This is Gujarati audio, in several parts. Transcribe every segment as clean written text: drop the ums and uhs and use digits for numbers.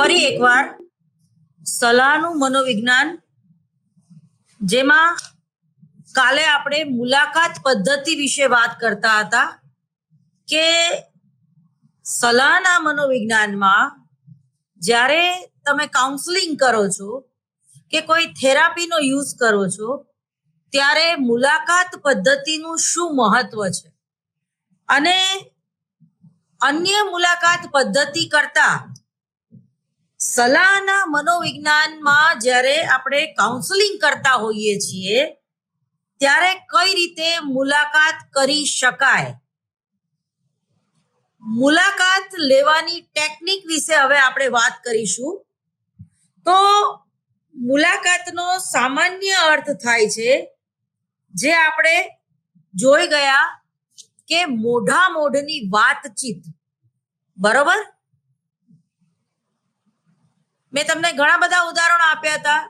ફરી એકવાર સલાહનું મનોવિજ્ઞાન, જેમાં કાલે આપણે મુલાકાત પદ્ધતિ વિશે વાત કરતા હતા કે સલાહના મનોવિજ્ઞાનમાં જ્યારે તમે કાઉન્સેલિંગ કરો છો કે કોઈ થેરાપીનો યુઝ કરો છો ત્યારે મુલાકાત પદ્ધતિનું શું મહત્વ છે અને અન્ય મુલાકાત પદ્ધતિ કરતા સલાહના મનોવિજ્ઞાનમાં જ્યારે આપણે કાઉન્સેલિંગ કરતા હોઈએ છીએ ત્યારે કઈ રીતે મુલાકાત કરી શકાય, મુલાકાત લેવાની ટેકનિક વિશે હવે આપણે વાત કરીશું. તો મુલાકાતનો સામાન્ય અર્થ થાય છે, જે આપણે જોઈ ગયા કે મોઢા મોઢની વાતચીત. બરોબર, મેં તમને ઘણા બધા ઉદાહરણો આપ્યા હતા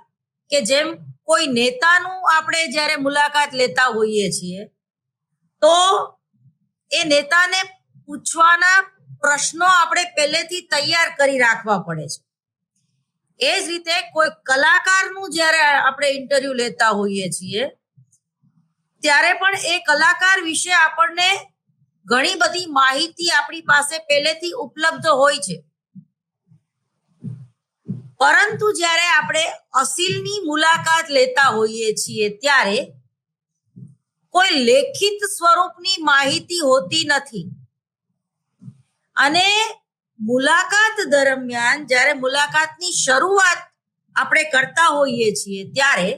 કે જેમ કોઈ નેતાનું આપણે જ્યારે મુલાકાત લેતા હોઈએ છીએ તો એ નેતાને પૂછવાના પ્રશ્નો આપણે પહેલેથી તૈયાર કરી રાખવા પડે છે. એ જ રીતે કોઈ કલાકારનું જ્યારે આપણે ઇન્ટરવ્યુ લેતા હોઈએ છીએ ત્યારે પણ એ કલાકાર વિશે આપણને ઘણી બધી માહિતી આપણી પાસે પહેલેથી ઉપલબ્ધ હોય છે. પરંતુ જ્યારે આપણે અસીલની મુલાકાત લેતા હોઈએ છીએ ત્યારે કોઈ લેખિત સ્વરૂપની માહિતી હોતી નથી અને મુલાકાત દરમિયાન જ્યારે મુલાકાતની શરૂઆત આપણે કરતા હોઈએ છીએ ત્યારે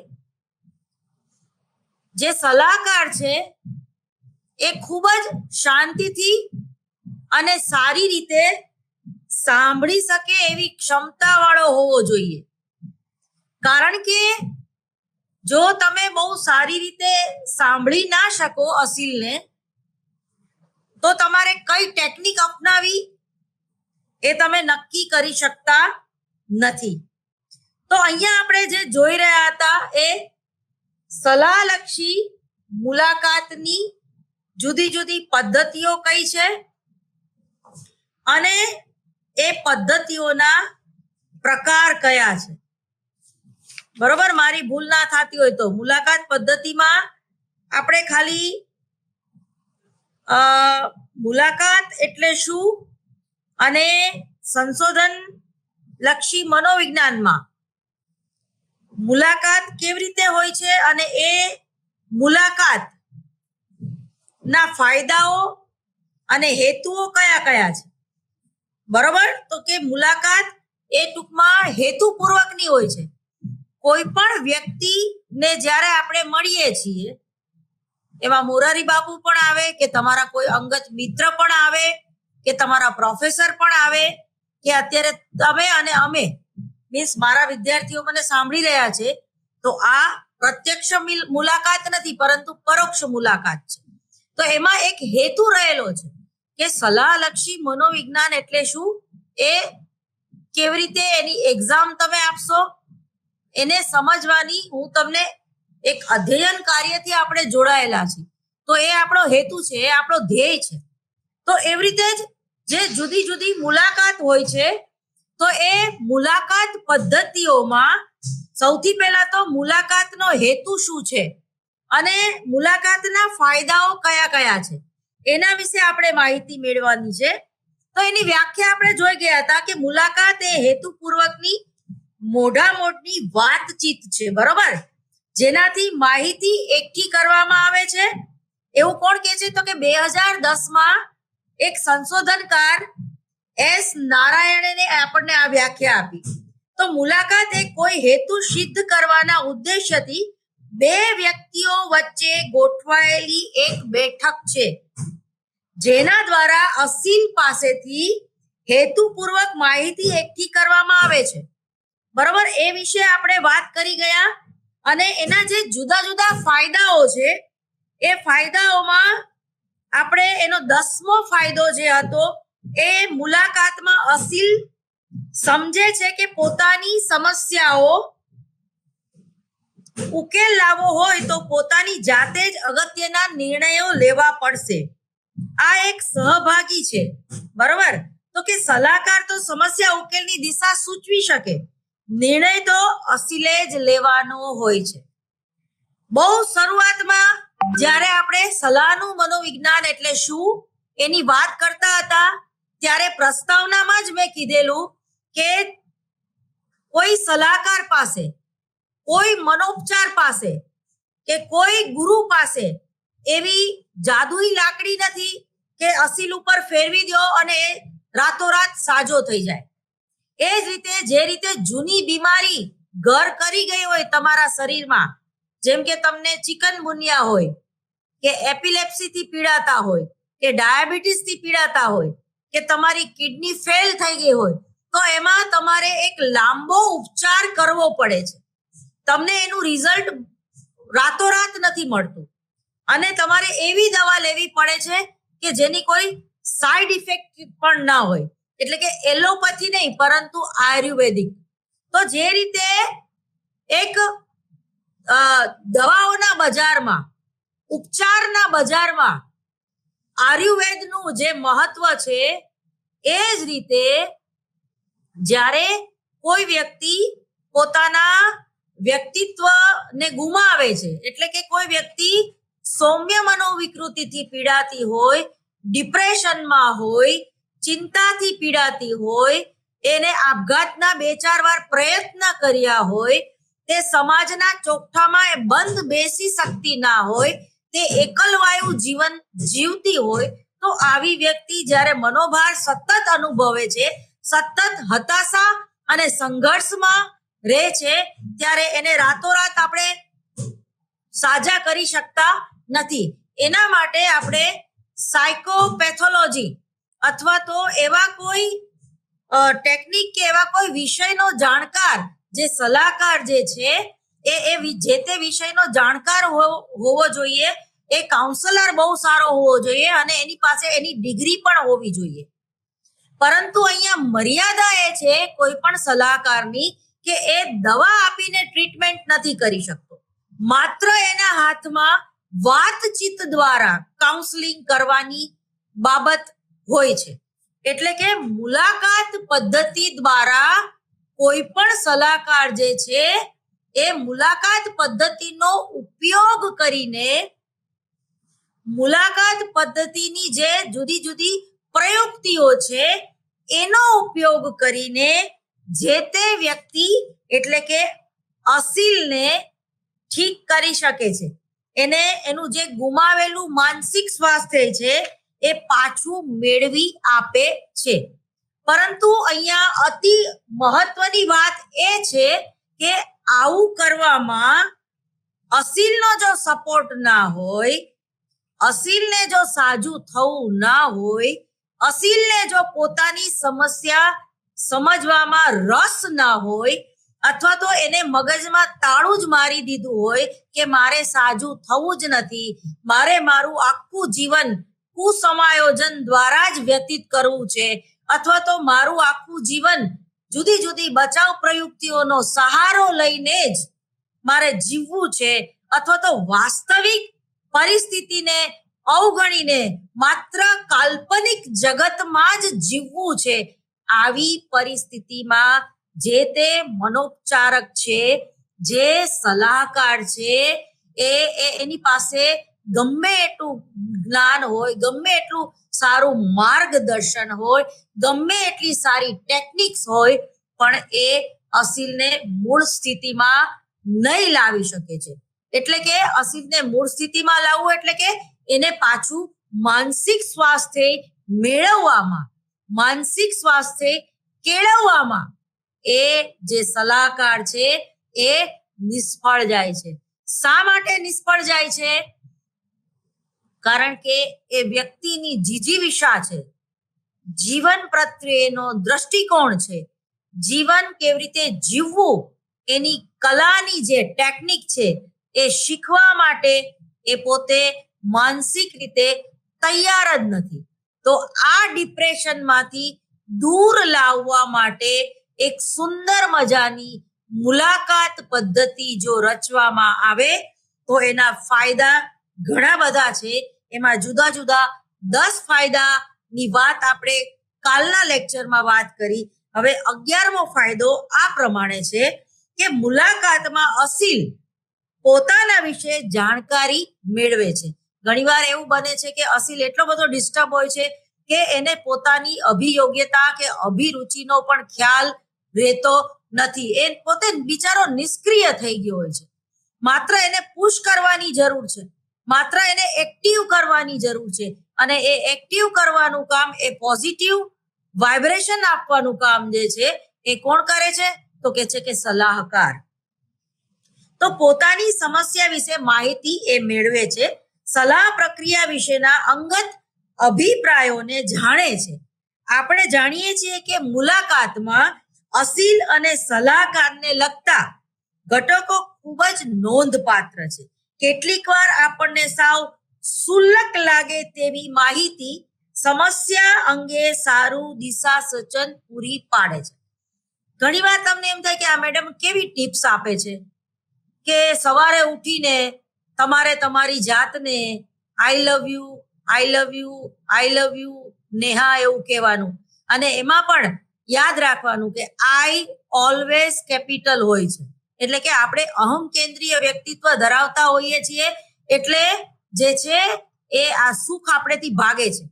જે સલાહકાર છે એ ખૂબ જ શાંતિથી અને સારી રીતે સાંભળી શકે એવી ક્ષમતા વાળો હોવો જોઈએ. કારણ કે જો તમે બહુ સારી રીતે સાંભળી ના શકો અસીલને તો તમારે કઈ ટેકનિક અપનાવી એ તમે નક્કી કરી શકતા નથી. તો અહીંયા આપણે જે જોઈ રહ્યા હતા એ સલાહલક્ષી મુલાકાતની જુદી જુદી પદ્ધતિઓ કઈ છે અને એ પદ્ધતિઓના પ્રકાર કયા છે. બરોબર, મારી ભૂલ ના થતી હોય તો મુલાકાત પદ્ધતિમાં આપણે ખાલી મુલાકાત એટલે શું અને સંશોધન લક્ષી મનોવિજ્ઞાનમાં મુલાકાત કેવી રીતે હોય છે અને એ મુલાકાત ના ફાયદાઓ અને હેતુઓ કયા કયા છે. બરોબર, તો કે મુલાકાત એ ટૂંકમાં હેતુપૂર્વકની હોય છે. કોઈ પણ વ્યક્તિને જ્યારે આપણે મળીએ છીએ એમાં મોરારી બાપુ પણ આવે કે તમારા કોઈ અંગત મિત્ર પણ આવે કે તમારા પ્રોફેસર પણ આવે કે અત્યારે તમે અને અમે મીન્સ મારા વિદ્યાર્થીઓ મને સાંભળી રહ્યા છે તો આ પ્રત્યક્ષ મુલાકાત નથી પરંતુ પરોક્ષ મુલાકાત છે. તો એમાં એક હેતુ રહેલો છે કે સલાહલક્ષી મનોવિજ્ઞાન એટલે શું, એ કેવી રીતે એની એક્ઝામ તમે આપશો એને સમજવાની હું તમને એક અધ્યયન કાર્યથી આપણે જોડાયેલા છીએ. તો એ આપણો હેતુ છે, એ આપણો ધ્યેય છે. તો એવી રીતે જ જે જુદી જુદી મુલાકાત હોય છે તો એ મુલાકાત પદ્ધતિઓમાં સૌથી પહેલા તો મુલાકાતનો હેતુ શું છે અને મુલાકાતના ફાયદાઓ કયા કયા છે એના વિશે આપણે માહિતી મેળવવાની છે. તો એની વ્યાખ્યા આપણે જોઈ ગયા હતા કે મુલાકાત એ હેતુપૂર્વકની મોઢા મોઢની વાતચીત છે. બરોબર, જેનાથી માહિતી એકઠી કરવામાં આવે છે. એવું કોણ કે છે તો કે 2010માં એક સંશોધનકાર એસ નારાયણને આપણને આ વ્યાખ્યા આપી. તો મુલાકાત એ કોઈ હેતુ સિદ્ધ કરવાના ઉદ્દેશ્યથી બે વ્યક્તિઓ વચ્ચે ગોઠવાયેલી એક બેઠક છે જેના દ્વારા અસીલ પાસેથી હેતુપૂર્વક માહિતી એકઠી કરવામાં આવે છે. બરોબર, એ વિશે આપણે વાત કરી ગયા અને એના જે જુદા જુદા ફાયદાઓ છે એ ફાયદાઓમાં આપણે એનો 10મો ફાયદો જે હતો એ મુલાકાતમાં અસીલ સમજે છે કે પોતાની સમસ્યાઓ ઉકેલ લાવવો હોય તો પોતાની જાતે જ અગત્યના નિર્ણયો લેવા પડશે. આ એક સહભાગી છે. બરોબર, તો કે સલાહકાર તો સમસ્યા ઉકેલની દિશા સૂચવી શકે, નિર્ણય તો અસીલે જ લેવાનો હોય છે. બહુ શરૂઆતમાં જ્યારે આપણે સલાહનું મનોવિજ્ઞાન એટલે શું એની વાત કરતા હતા ત્યારે પ્રસ્તાવનામાં જ મેં કીધેલું કે કોઈ સલાહકાર પાસે, કોઈ મનોપચાર પાસે કે કોઈ ગુરુ પાસે એવી જાદુઈ લાકડી નથી કે અસીલ ઉપર ફેરવી દો અને રાતોરાત સાજો થઈ જાય. એ જ રીતે જે રીતે જૂની બીમારી ઘર કરી ગઈ હોય તમારા શરીરમાં, જેમ કે તમને ચિકનગુનિયા હોય કે એપિલેપ્સી થી પીડાતા હોય કે ડાયાબિટીસ થી પીડાતા હોય કે તમારી કિડની ફેલ થઈ ગઈ હોય, તો એમાં તમારે એક લાંબો ઉપચાર કરવો પડે છે. તમને એનું રિઝલ્ટ રાતોરાત નથી મળતું અને તમારે એવી દવા લેવી પડે છે કે જેની કોઈ સાઈડ ઇફેક્ટ પણ ના હોય, એટલે કે એલોપેથી નહીં પરંતુ આયુર્વેદિક. તો જે રીતે એક દવાઓના બજારમાં, ઉપચારના બજારમાં આયુર્વેદનું જે મહત્વ છે, એ જ રીતે જ્યારે કોઈ વ્યક્તિ પોતાના વ્યક્તિત્વને ગુમાવે છે, એટલે કે કોઈ વ્યક્તિ સૌમ્ય મનોવિકૃતિથી પીડાતી હોય, ડિપ્રેશનમાં હોય, ચિંતાથી પીડાતી હોય, એને આપઘાતના 2-4 વાર પ્રયત્ન કર્યા હોય, તે સમાજના ચોકઠામાં બંધ બેસી શકતી ના હોય, તે એકલવાયુ જીવન જીવતી હોય, તો આવી વ્યક્તિ જ્યારે મનોભાર સતત અનુભવે છે, સતત હતાશા અને સંઘર્ષમાં રહે છે, ત્યારે એને રાતોરાત આપણે સાજા કરી શકતા નથી. એના માટે આપણે સાયકોપેથોલોજી અથવા તો એવા કોઈ ટેકનિક કે એવા કોઈ વિષયનો જાણકાર, જે સલાહકાર જે છે એ જે તે વિષયનો જાણકાર હોવો જોઈએ. એ કાઉન્સલર બહુ સારો હોવો જોઈએ અને એની પાસે એની ડિગ્રી પણ હોવી જોઈએ. પરંતુ અહીંયા મર્યાદા એ છે કોઈ પણ સલાહકારની કે એ દવા આપીને ટ્રીટમેન્ટ નથી કરી શકતો. માત્ર એના હાથમાં વાતચીત દ્વારા કાઉન્સલિંગ કરવાની બાબત હોય છે. એટલે કે મુલાકાત પદ્ધતિ દ્વારા કોઈ પણ સલાહકાર જે છે એ મુલાકાત પદ્ધતિનો ઉપયોગ કરીને, મુલાકાત પદ્ધતિની જે જુદી જુદી પ્રયુક્તિઓ છે એનો ઉપયોગ કરીને જે તે વ્યક્તિ એટલે કે અસીલને ઠીક કરી શકે છે. એને એનું જે ગુમાવેલું માનસિક સ્વાસ્થ્ય છે એ પાછું મેળવી આપે છે. પરંતુ અહીંયા અતિ મહત્વની વાત એ છે કે આવું કરવામાં અસીલનો જો સપોર્ટ ના હોય, અસીલને જો સાજું થવું ના હોય, અસીલને જો પોતાની સમસ્યા સમજવામાં રસ ના હોય, અથવા તો એને મગજમાં તાળું જ મારી દીધું હોય કે મારે સાજું થવું જ નથી, મારે મારું આખું જીવન કુસમાયોજન દ્વારા જ વ્યતીત કરવું છે, અથવા તો મારું આખું જીવન જુદી જુદી બચાવ પ્રયુક્તિઓનો સહારો લઈને જ મારે જીવવું છે, અથવા તો વાસ્તવિક પરિસ્થિતિને અવગણીને માત્ર કાલ્પનિક જગતમાં જ જીવવું છે, આવી પરિસ્થિતિમાં જે તે મનોપચારક છે, જે સલાહકાર છે, એની પાસે ગમે એટલું જ્ઞાન હોય, ગમે એટલું સારું માર્ગદર્શન હોય, ગમે એટલી સારી ટેકનિક્સ હોય, પણ એ અસીલને મૂળ સ્થિતિમાં નહીં લાવી શકે છે. એટલે કે અસીલને મૂળ સ્થિતિમાં લાવવું એટલે કે એને પાછું માનસિક સ્વાસ્થ્ય મેળવવામાં, માનસિક સ્વાસ્થ્ય કેળવવામાં એ જે સલાહકાર છે એ નિષ્ફળ જાય છે. શા માટે નિષ્ફળ જાય છે? કારણ કે એ વ્યક્તિની જીજીવિષા છે, જીવન પ્રત્યેનો દ્રષ્ટિકોણ છે, જીવન કેવી રીતે જીવવું એની કલાની જે ટેકનિક છે એ શીખવા માટે એ પોતે માનસિક રીતે તૈયાર જ નથી. તો આ ડિપ્રેશનમાંથી દૂર લાવવા માટે એક સુંદર મજાની મુલાકાત પદ્ધતિ જો રચવામાં આવે તો એના ફાયદા ઘણા બધા છે. એમાં જુદા જુદા 10 ફાયદાની વાત આપણે કાલના લેક્ચરમાં વાત કરી. હવે 11મો ફાયદો આ પ્રમાણે છે કે મુલાકાતમાં અસીલ પોતાના વિશે જાણકારી મેળવે છે. ઘણીવાર એવું બને છે કે અસીલ એટલો બધો ડિસ્ટર્બ હોય છે કે એને પોતાની અભિયોગ્યતા કે અભિરુચિનો પણ ખ્યાલ રહેતો નથી. એ પોતે બિચારો નિષ્ક્રિય થઈ ગયો હોય છે. માત્ર એને પુશ કરવાની જરૂર છે, માત્ર એને એક્ટિવ કરવાની જરૂર છે, અને એ એક્ટિવ કરવાનું કામ, એ પોઝિટિવ વાઇબ્રેશન આપવાનું કામ જે છે એ કોણ કરે છે? તો કે છે કે સલાહકાર. તો પોતાની સમસ્યા વિશે માહિતી એ મેળવે છે, સલાહ પ્રક્રિયા વિશેના અંગત અભિપ્રાયોને જાણે છે. આપણે જાણીએ છીએ કે મુલાકાતમાં અસીલ અને સલાહકારને લગતા ઘટકો ખૂબ જ નોંધપાત્ર છે. કેટલીક વાર આપણને સાવ શુલ્લક લાગે તેવી માહિતી સમસ્યા અંગે સારું દિશા સૂચન પૂરી પાડે છે. ઘણીવાર તમને એમ થાય કે આ મેડમ કેવી ટિપ્સ આપે છે કે સવારે ઉઠીને તમારે તમારી જાતને I love you, I love you, I love you Neha એવું કહેવાનું, અને એમાં પણ યાદ રાખવાનું કે આઈ ઓલવેઝ કેપિટલ હોય છે. એટલે કે આપણે અહમ કેન્દ્રીય વ્યક્તિત્વ ધરાવતા હોઈએ છીએ, એટલે જે છે એ આ સુખ આપણેથી ભાગે છે,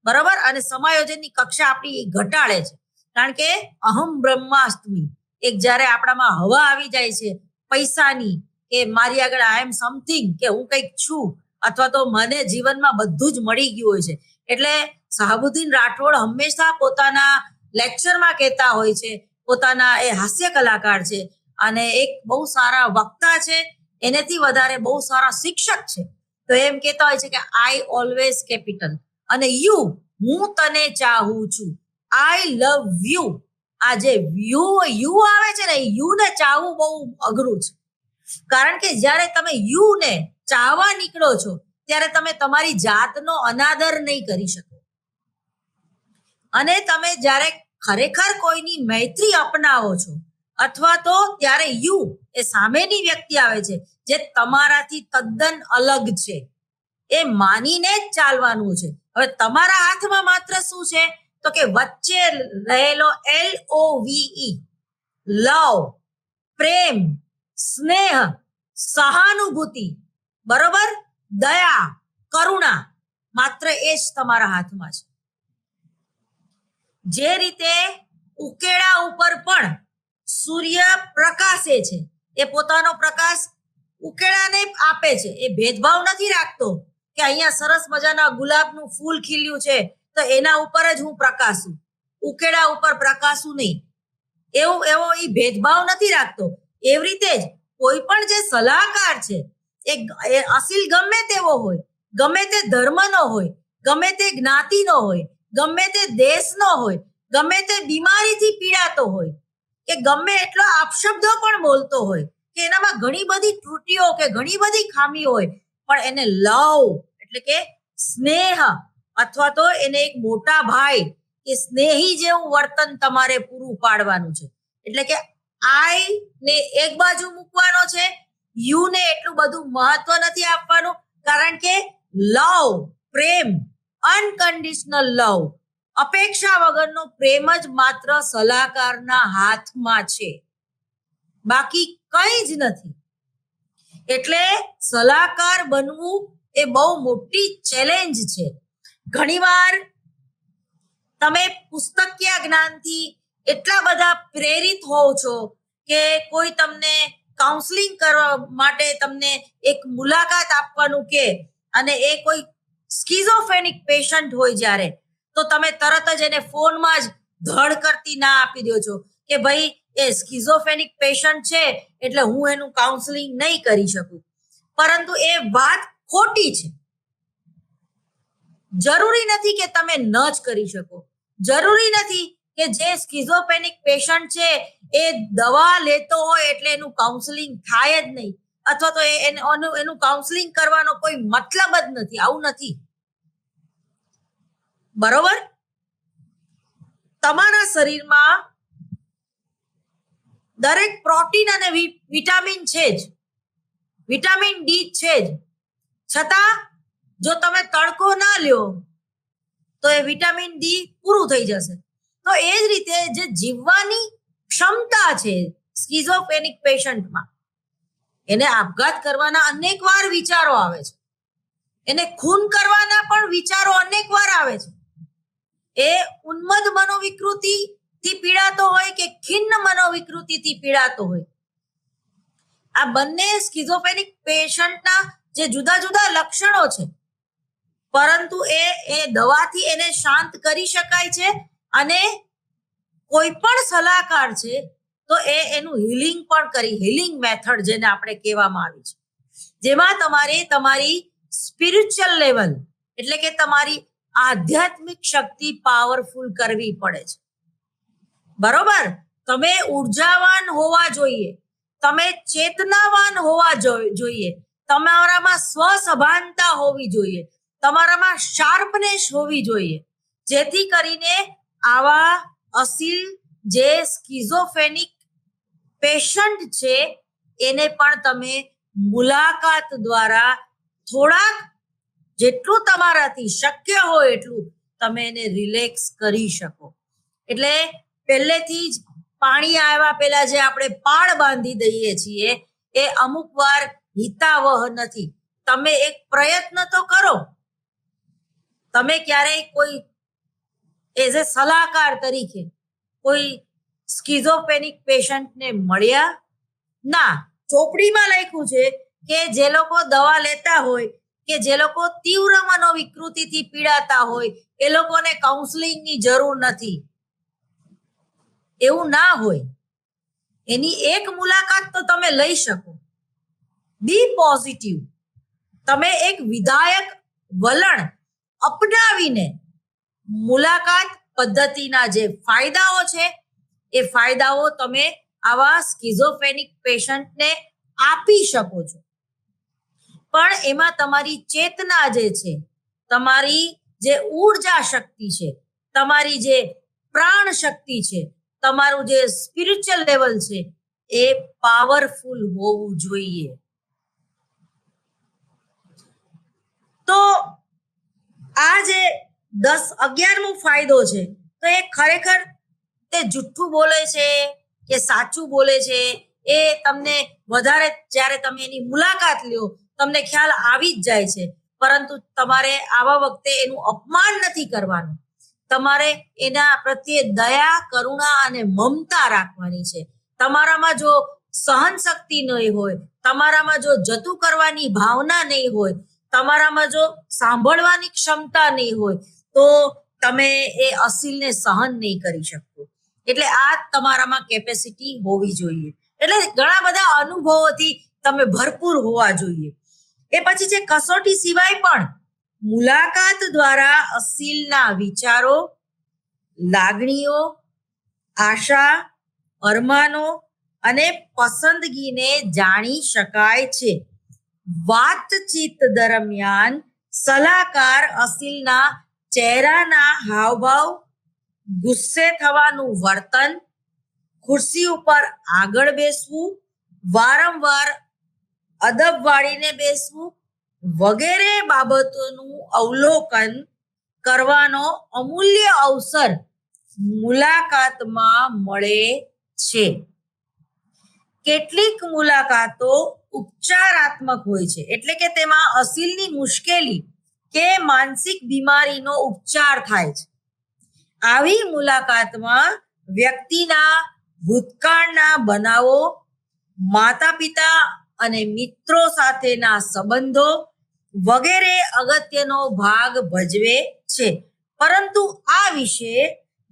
બરાબર, અને સમાયોજનની કક્ષા આપણી ઘટાડે છે. કારણ કે અહમ બ્રહ્માસ્મી, એક જ્યારે આપણામાં હવા આવી જાય છે પૈસાની, કે મારી આગળ આઈ એમ સમથિંગ, કે હું કંઈક છું, અથવા તો મને જીવનમાં બધું જ મળી ગયું હોય છે. એટલે શાહબુદ્દીન રાઠોડ હંમેશા પોતાના લેક્ચરમાં કહેતા હોય છે, પોતાના એ હાસ્ય કલાકાર છે અને એક બહુ સારા વક્તા છે, એનેથી વધારે બહુ સારા શિક્ષક છે. તો એમ કહેતા હોય છે કે આઈ ઓલવેઝ કેપિટલ, અને યુ, હું તને ચાહું છું, આઈ લવ યુ. આ જે યુ આવે છે ને, યુ ને ચાહવું બહુ અઘરું છે. કારણ કે જ્યારે તમે યુ ને ચાહવા નીકળો છો ત્યારે તમે તમારી જાતનો અનાદર નહીં કરી શકો. અને તમે જ્યારે ખરેખર કોઈની મૈત્રી અપનાવો છો, અથવા તો ત્યારે યુ એ સામેની વ્યક્તિ આવે છે જે તમારાથી તદ્દન અલગ છે, એ માનીને જ ચાલવાનું છે. હવે તમારા હાથમાં માત્ર શું છે? તો કે વચ્ચે રહેલો LOVE, લવ, પ્રેમ, સ્નેહ, સહાનુભૂતિ, બરોબર, દયા, કરુણા, માત્ર એ જ તમારા હાથમાં છે. જે રીતે ઉકેળા ઉપર પણ સૂર્ય પ્રકાશે છે, એ પોતાનો પ્રકાશ ઉકેળાને આપે છે, એ ભેદભાવ નથી રાખતો કે અહીંયા સરસ મજાના ગુલાબનું ફૂલ ખીલ્યું છે તો એના ઉપર જ હું પ્રકાશું, ઉકેળા ઉપર પ્રકાશું નહીં, એવો એ ભેદભાવ નથી રાખતો. એવી રીતે જ કોઈ પણ જે સલાહકાર છે એ અસીલ ગમે તેવો હોય, ગમે તે ધર્મનો હોય, ગમે તે જ્ઞાતિનો હોય, ગમે તે દેશનો હોય, ગમે તે બીમારીથી પીડાતો હોય, કે ગમે એટલો આપશબ્દો પણ બોલતો હોય, કે એનામાં ઘણી બધી ત્રુટીઓ કે ઘણી બધી ખામી હોય, પણ એને લવ એટલે કે સ્નેહ, અથવા તો એને એક મોટા ભાઈ કે સ્નેહી જેવું વર્તન તમારે પૂરું પાડવાનું છે. એટલે કે આઈ ને એક બાજુ મૂકવાનો છે, યુ ને એટલું બધું મહત્વ નથી આપવાનું, કારણ કે લવ, પ્રેમ, અનકન્ડિશનલ લવ, અપેક્ષા વગરનો પ્રેમ જ માત્ર સલાહકારના હાથમાં છે, બાકી કંઈ જ નથી. એટલે સલાહકાર બનવું એ બહુ મોટી ચેલેન્જ છે. ઘણીવાર તમે પુસ્તકીય જ્ઞાનથી એટલા બધા પ્રેરિત હોવ છો કે કોઈ તમને કાઉન્સલિંગ કરવા માટે તમને એક મુલાકાત આપવાનું કે, અને એ કોઈ સ્કિઝોફ્રેનિક પેશન્ટ હોય જ્યારે, તો તમે તરત જ એને ફોનમાં જ ધડ કરતી ના આપી દો છો કે ભાઈ એ સ્કિઝોફ્રેનિક પેશન્ટ છે એટલે હું એનું કાઉન્સલિંગ નહીં કરી શકું. પરંતુ એ વાત ખોટી છે. જરૂરી નથી કે તમે ન જ કરી શકો, જરૂરી નથી કે જે સ્કિઝોફ્રેનિક પેશન્ટ છે એ દવા લેતો હોય એટલે એનું કાઉન્સલિંગ થાય જ નહીં, અથવા તો એનું કાઉન્સલિંગ કરવાનો કોઈ મતલબ જ નથી. આવું નથી, બરોબર. તમારા શરીરમાં દરેક પ્રોટીન અને વિટામિન છે જ, વિટામિન ડી છે જ, છતાં જો તમે તડકો ના લ્યો તો એ વિટામિન ડી પૂરું થઈ જશે. તો એ જ રીતે જે જીવવાની ક્ષમતા છે સ્કિઝોફ્રેનિક પેશન્ટમાં, એને આપઘાત કરવાના અનેક વાર વિચારો આવે છે, એને ખૂન કરવાના પણ વિચારો અનેક વાર આવે છે. એ ઉન્મદ મનોવિકૃતિથી પીડાતો હોય કે ખિન્ન મનોવિકૃતિથી પીડાતો હોય, આ બંને સ્કિઝોફ્રેનિક પેશન્ટના જે જુદા જુદા લક્ષણો છે, પરંતુ એ દવાથી એને શાંત કરી શકાય છે. અને કોઈ પણ સલાહકાર છે તો એનું હિલિંગ પણ હિલિંગ મેથડ જેને આપણે કહેવામાં આવી છે, જેમાં તમારે તમારી સ્પિરિચ્યુઅલ લેવલ એટલે કે તમારી આધ્યાત્મિક શક્તિ પાવરફુલ કરવી પડે છે. બરોબર? તમે ઉર્જાવાન હોવા જોઈએ, તમે ચેતનાવાન હોવા જોઈએ, તમારામાં સ્વસભાનતા હોવી જોઈએ, તમારામાં શાર્પનેસ હોવી જોઈએ, જેથી કરીને આવા અસીલ જે સ્કિઝોફ્રેનિક પેશન્ટ છે એને પણ તમે મુલાકાત દ્વારા થોડાક જેટલું તમારાથી શક્ય હોય એટલું તમે એને રિલેક્સ કરી શકો. એટલે પહેલેથી જ પાણી આવ્યા પહેલા જે આપણે પાળ બાંધી દઈએ છીએ એ અમુક વાર હિતાવહ નથી. તમે એક પ્રયત્ન તો કરો. તમે ક્યારેય કોઈ એઝ એ સલાહકાર તરીકે કોઈ સ્કિઝોફ્રેનિક પેશન્ટને મળ્યા? ના. ચોપડીમાં લખ્યું છે કે જે લોકો દવા લેતા હોય કે જે લોકો તીવ્ર મનોવિકૃતિથી પીડાતા હોય એ લોકોને કાઉન્સેલિંગની જરૂર નથી. એવું ના હોય. એની એક મુલાકાત તો તમે લઈ શકો. B positive. તમે એક વિધાયક વલણ અપનાવીને મુલાકાત પદ્ધતિના જે ફાયદાઓ છે એ ફાયદાઓ તમે આવા સ્કિઝોફ્રેનિક પેશન્ટને આપી શકો છો. પણ એમાં તમારી ચેતના જે છે, તમારી જે ઉર્જા શક્તિ છે, તમારી જે પ્રાણ શક્તિ છે, તમારું જે સ્પિરિચ્યુઅલ લેવલ છે એ પાવરફુલ હોવું જોઈએ. તો આ જે 11મો ફાયદો છે તો એ ખરેખર તે જુઠ્ઠું બોલે છે કે સાચું બોલે છે એ તમને વધારે જ્યારે તમે એની મુલાકાત લ્યો તમને ખ્યાલ આવી જ જાય છે. પરંતુ તમારે આવા વખતે એનું અપમાન નથી કરવાનું. તમારે એના પ્રત્યે દયા, કરુણા અને મમતા રાખવાની છે. તમારામાં જો સહન શક્તિ નહીં હોય, તમારામાં જો જતું કરવાની ભાવના નહીં હોય, તમારામાં જો સાંભળવાની ક્ષમતા નહીં હોય તો તમે એ અસીલને સહન નહીં કરી શકો. એટલે આ તમારામાં કેપેસિટી હોવી જોઈએ. એટલે ઘણા બધા અનુભવોથી તમે ભરપૂર હોવા જોઈએ. એ પછી જે કસોટી સિવાય પણ મુલાકાત દ્વારા અસીલના વિચારો, લાગણીઓ, આશા, અરમાનો અને પસંદગીને જાણી શકાય છે. વાતચીત દરમિયાન સલાહકાર અસીલના ચહેરાના હાવભાવ, ગુસ્સે થવાનું વર્તન, ખુરશી ઉપર આગળ બેસવું, વારંવાર અદબ વાળીને બેસવું વગેરે બાબતોનું અવલોકન કરવાનો અમૂલ્ય અવસર મુલાકાતમાં મળે છે. કેટલીક મુલાકાતો ઉપચારાત્મક હોય છે, એટલે કે તેમાં અસીલની મુશ્કેલી કે માનસિક બીમારીનો ઉપચાર થાય છે. આવી મુલાકાતમાં વ્યક્તિના ભૂતકાળના બનાવો, માતા પિતા અને મિત્રો સાથેના સંબંધો વગેરે અગત્યનો ભાગ ભજવે છે. પરંતુ આ વિશે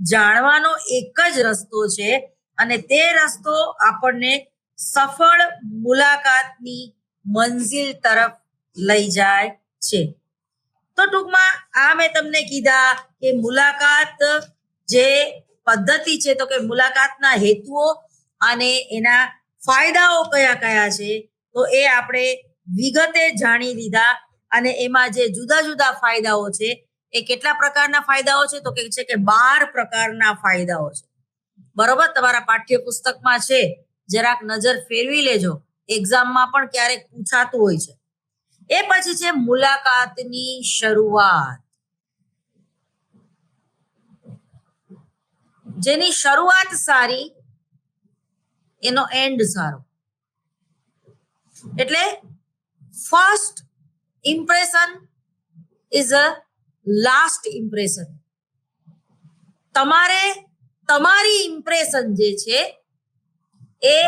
જાણવાનો એક જ રસ્તો છે અને તે રસ્તો આપણને સફળ મુલાકાતની મંજિલ તરફ લઈ જાય છે. તો ટૂંકમાં આ મેં તમને કીધા કે મુલાકાત જે પદ્ધતિ છે તો કે મુલાકાતના હેતુઓ અને એના ફાયદાઓ કયા કયા છે તો એ આપણે વિગતે જાણી લીધા. અને એમાં જે જુદા જુદા ફાયદાઓ છે એ કેટલા પ્રકારના ફાયદાઓ છે તો કે છે કે 12 પ્રકારના ફાયદાઓ છે. બરોબર? તમારા પાઠ્યપુસ્તકમાં છે, જરાક નજર ફેરવી લેજો. એક્ઝામમાં પણ ક્યારેક પૂછાતું હોય છે. એ પછી છે મુલાકાતની શરૂઆત. જેની શરૂઆત સારી એનો એન્ડ સારો. એટલે first impression is a last impression. તમારે તમારી ઇમ્પ્રેશન જે છે એ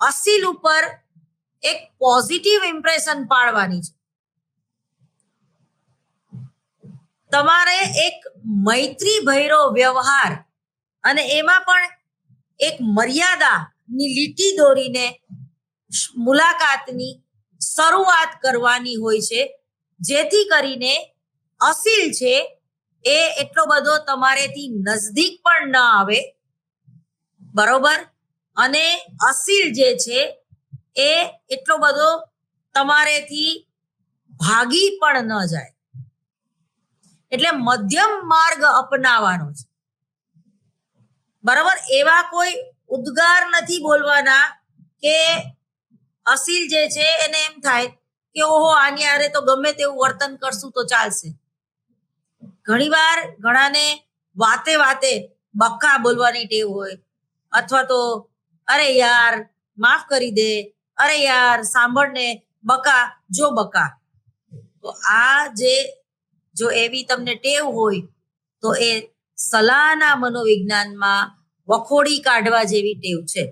અસીલ ઉપર એક પોઝિટિવ ઇમ્પ્રેશન પાડવાની છે. તમારે એક મૈત્રી ભર્યો વ્યવહાર અને એમાં પણ એક મર્યાદાની લીટી દોરીને મુલાકાતની શરૂઆત કરવાની હોય છે, જેથી કરીને અસીલ છે એ એટલો બધો તમારેથી નજદીક પણ ન આવે, બરોબર, અને અસીલ જે છે એ એટલો બધો તમારેથી ભાગી પણ ન જાય. એટલે મધ્યમ માર્ગ અપનાવવાનો છે, બરાબર. એવા કોઈ ઉદ્ગાર નથી બોલવાના કે અસીલ જે છે એને એમ થાય કે ઓહો આની હારે તો ગમે તેવું વર્તન કરશું તો ચાલશે. ઘણીવાર ઘણાને વાતે વાતે બક્કા બોલવાની ટેવ હોય, અથવા તો અરે યાર માફ કરી દે, અરે યાર સાંભળને, બકા જો બકા. તો આ જો એવી તમને ટેવ હોય તો એ સલાહના મનોવિજ્ઞાનમાં વખોડી કાઢવા જેવી ટેવ છે.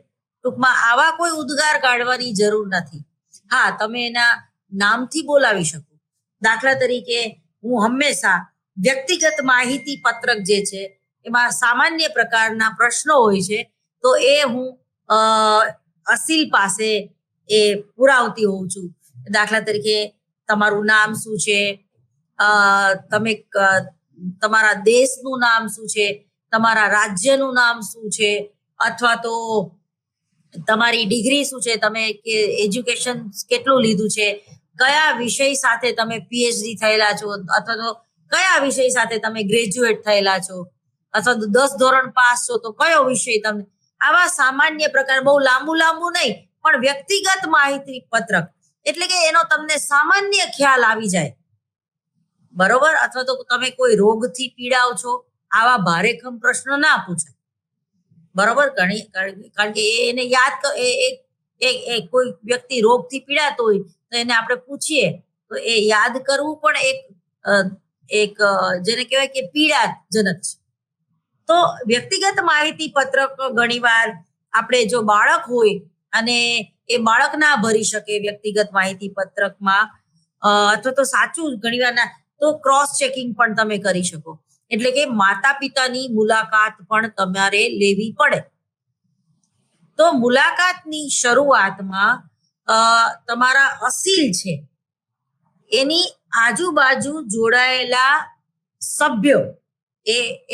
ટૂંકમાં આવા કોઈ ઉદ્ગાર કાઢવાની જરૂર નથી. હા, તમે એના નામથી બોલાવી શકો. દાખલા તરીકે હું હંમેશા વ્યક્તિગત માહિતી પત્રક જે છે એમાં સામાન્ય પ્રકારના પ્રશ્નો હોય છે, તો એ હું અસીલ પાસે એ પુરાવતી હોઉં છું. દાખલા તરીકે તમારું નામ શું છે, તમે તમારા દેશનું નામ શું છે, તમારા રાજ્યનું નામ શું છે, અથવા તો તમારી ડિગ્રી શું છે, તમે એજ્યુકેશન કેટલું લીધું છે, કયા વિષય સાથે તમે પીએચડી થયેલા છો, અથવા તો કયા વિષય સાથે તમે ગ્રેજ્યુએટ થયેલા છો, અથવા તો 10 ધોરણ પાસ છો તો કયો વિષય તમને. આવા સામાન્ય પ્રકાર, બહુ લાંબુ નહીં, પણ વ્યક્તિગત માહિતી પત્રક, એટલે કે એનો તમને સામાન્ય ખ્યાલ આવી જાય, બરોબર. અથવા તો તમે કોઈ રોગથી પીડાવ છો, આવા ભારેખમ પ્રશ્નો ના પૂછે, બરોબર. કારણ કે એને યાદ કોઈ વ્યક્તિ રોગથી પીડાતો હોય તો એને આપણે પૂછીએ તો એ યાદ કરવું પણ એક જેને કહેવાય કે પીડાજનક છે. તો વ્યક્તિગત માહિતી પત્રક ઘણીવાર આપણે જો બાળક હોય અને એ બાળક ના ભરી શકે વ્યક્તિગત માહિતી પત્રકમાં, અથવા તો સાચું ઘણીવાર ના, તો ક્રોસ ચેકિંગ પણ તમે કરી શકો. એટલે કે માતા પિતાની મુલાકાત પણ તમારે લેવી પડે. તો મુલાકાતની શરૂઆતમાં તમારા અસીલ છે એની આજુબાજુ જોડાયેલા સભ્યો,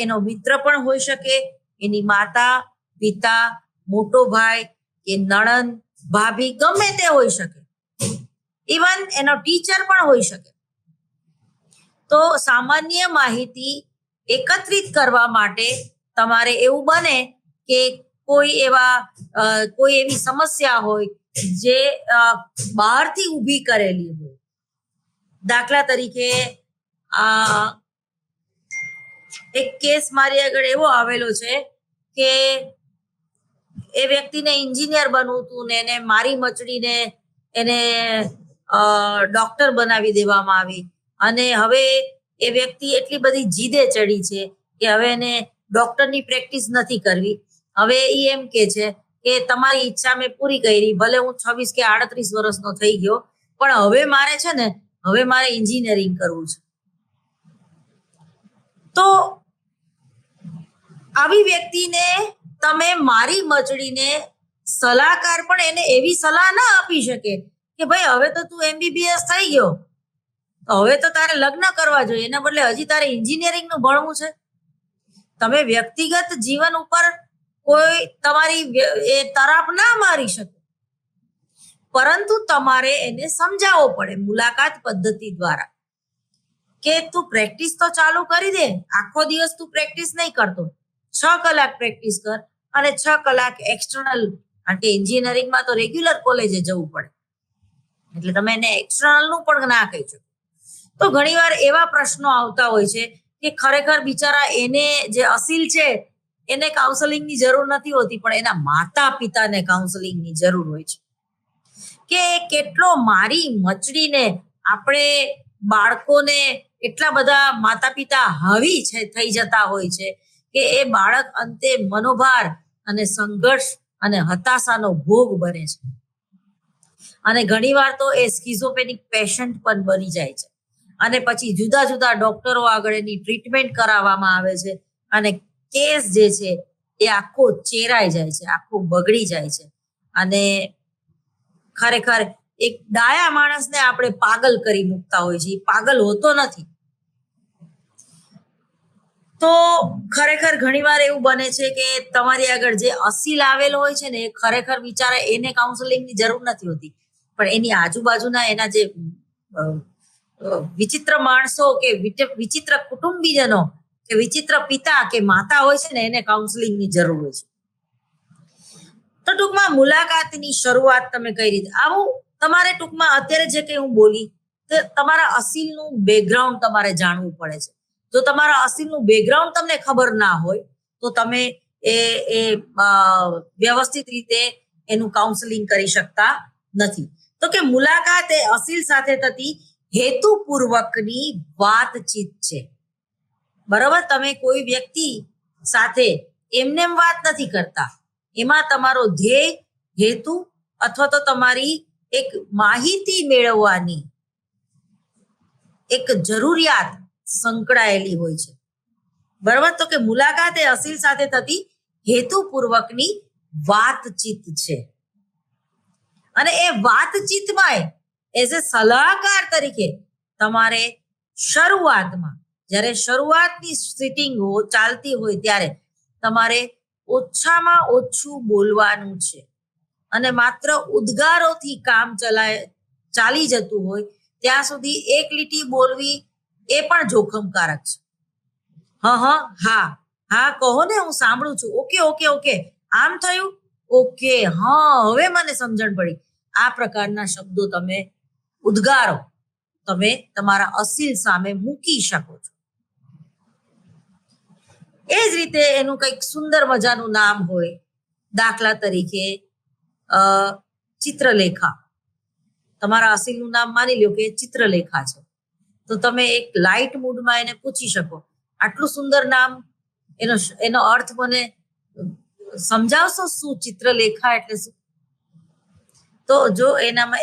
એનો મિત્ર પણ હોઈ શકે, એની માતા પિતા, મોટો ભાઈ કે નણંદ ભાભી ગમે તે હોઈ શકે, ઇવન એનો ટીચર પણ હોઈ શકે. તો સામાન્ય માહિતી એકત્રિત કરવા માટે તમારે એવું બને કે કોઈ એવી સમસ્યા હોય જે બહારથી ઊભી કરેલી હોય. દાખલા તરીકે એક કેસ મારી આગળ એવો આવેલો છે કે એ વ્યક્તિને એન્જિનિયર બનવું હતું ને એને મારી મચડીને એને ડોક્ટર બનાવી દેવામાં આવી, અને હવે એ વ્યક્તિ એટલી બધી જીદે ચડી છે કે હવે એને ડોક્ટરની પ્રેક્ટિસ નથી કરવી. હવે એ એમ કે છે કે તમારી ઈચ્છા મેં પૂરી કરી, ભલે હું 26 કે 38 વર્ષનો થઈ ગયો, પણ હવે મારે છે ને, હવે મારે એન્જિનિયરિંગ કરવું છે. તો આવી વ્યક્તિને તમે મારી મચડીને સલાહકાર પણ એને એવી સલાહ ના આપી શકે કે ભાઈ હવે તો તું MBBS થઈ ગયો, હવે તો તારે લગ્ન કરવા જોઈએ, એના બદલે હજી તારે એન્જિનિયરિંગ નું ભણવું છે. તમે વ્યક્તિગત જીવન ઉપર કોઈ તમારી એ તરાપ ના મારી શકે, પરંતુ તમારે એને સમજાવવો પડે મુલાકાત પદ્ધતિ દ્વારા કે તું પ્રેક્ટિસ તો ચાલુ કરી દે. આખો દિવસ તું પ્રેક્ટિસ નહીં કરતો, 6 કલાક પ્રેક્ટિસ કર અને 6 કલાક એક્સટર્નલ, કારણ કે એન્જિનિયરિંગમાં તો રેગ્યુલર કોલેજે જવું પડે, એટલે તમે એને એક્સટર્નલ નું પણ ના કહી શકો. તો ઘણીવાર એવા પ્રશ્નો આવતા હોય છે કે ખરેખર બિચારા એને જે અસીલ છે એને કાઉન્સેલિંગની જરૂર નથી હોતી, પણ એના માતા પિતાને કાઉન્સેલિંગની જરૂર હોય છે. કે કેટલો મારી મચડીને આપણે બાળકોને એટલા બધા માતા પિતા હાવી છે થઈ જતા હોય છે કે એ બાળક અંતે મનોભાર અને સંઘર્ષ અને હતાશાનો ભોગ બને છે. અને ઘણીવાર તો એ સ્કિઝોફ્રેનિક પેશન્ટ પણ બની જાય છે. અને પછી જુદા જુદા ડોક્ટરો આગળ એની ટ્રીટમેન્ટ કરાવવામાં આવે છે અને કેસ જે છે એ આખો ચેરાઈ જાય છે, આખો બગડી જાય છે. અને ખરેખર એક ડાયા માણસને આપણે પાગલ કરી મૂકતા હોય છે. પાગલ હોતો નથી. તો ખરેખર ઘણીવાર એવું બને છે કે તમારી આગળ જે અસીલ આવેલો હોય છે ને એ ખરેખર વિચારે એને કાઉન્સેલિંગની જરૂર નથી હોતી, પણ એની આજુબાજુના એના જે વિચિત્ર માણસો કે વિચિત્ર કુટુંબીજનો કે વિચિત્ર પિતા કે માતા હોય છે ને એને કાઉન્સેલિંગની જરૂર હોય છે. તો ટૂંકમાં મુલાકાતની શરૂઆત તમે કઈ રીતે આવું તમારે ટૂંકમાં અત્યારે જે કંઈ હું બોલી તો તમારા અસીલનું બેકગ્રાઉન્ડ તમારે જાણવું પડે છે. જો તમારા અસીલનું બેકગ્રાઉન્ડ તમને ખબર ના હોય તો તમે એ વ્યવસ્થિત રીતે એનું કાઉન્સેલિંગ કરી શકતા નથી. તો કે મુલાકાત એ અસીલ સાથે થતી હેતુપૂર્વકની વાતચીત છે. બરાબર, તમે કોઈ વ્યક્તિ સાથે એમને વાત નથી કરતા. એમાં તમારો ધ્યેય, હેતુ અથવા તો તમારી એક માહિતી મેળવવાની એક જરૂરિયાત સંકળાયેલી હોય છે. બરાબર, તો કે મુલાકાત એ અસીલ સાથે થતી હેતુપૂર્વકની વાતચીત છે. અને એ વાતચીતમાં એઝ એ સલાહકાર તરીકે તમારે શરૂઆતમાં જ્યારે શરૂઆતની સિટિંગ ચાલતી હોય ત્યારે તમારે ઓછામાં ઓછું બોલવાનું છે. અને માત્ર ઉદ્ગારોથી કામ ચાલી જતું હોય ત્યાં સુધી એક લીટી બોલવી એ પણ જોખમકારક છે. હા કહો ને, હું સાંભળું છું. ઓકે ઓકે ઓકે, આમ થયું, ઓકે, હા હવે મને સમજણ પડી. આ પ્રકારના શબ્દો તમે ઉદ્ગારો તમે તમારા અસીલ સામે મૂકી શકો છો. એ જ રીતે એનું કંઈક સુંદર મજાનું નામ હોય. દાખલા તરીકે ચિત્રલેખા. તમારા અસીલનું નામ માની લો કે ચિત્રલેખા છે, તો તમે એક લાઇટ મૂડમાં એને પૂછી શકો, આટલું સુંદર નામ, એનો અર્થ મને સમજાવશો? શું ચિત્રલેખા એટલે શું? તો જો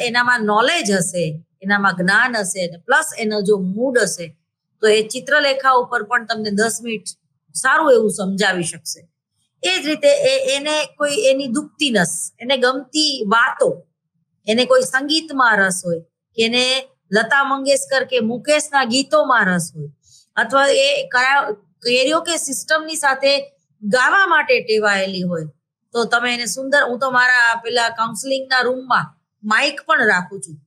એનામાં નોલેજ હશે, એનામાં જ્ઞાન હશે, પ્લસ એનો જો મૂડ હશે તો એ ચિત્રલેખા ઉપર પણ તમને 10 મિનિટ સારું એવું સમજાવી શકશે. એ જ રીતે એને કોઈ એની દુખતી નસ, એને ગમતી વાતો, એને કોઈ સંગીતમાં રસ હોય કે એને લતા મંગેશકર કે મુકેશના ગીતોમાં રસ હોય અથવા એ કેરિયોકે સિસ્ટમની સાથે ગાવા માટે ટેવાયેલી હોય તો તમે એને સુંદર, હું તો મારા પેલા કાઉન્સેલિંગના રૂમમાં માઇક પણ રાખું છું.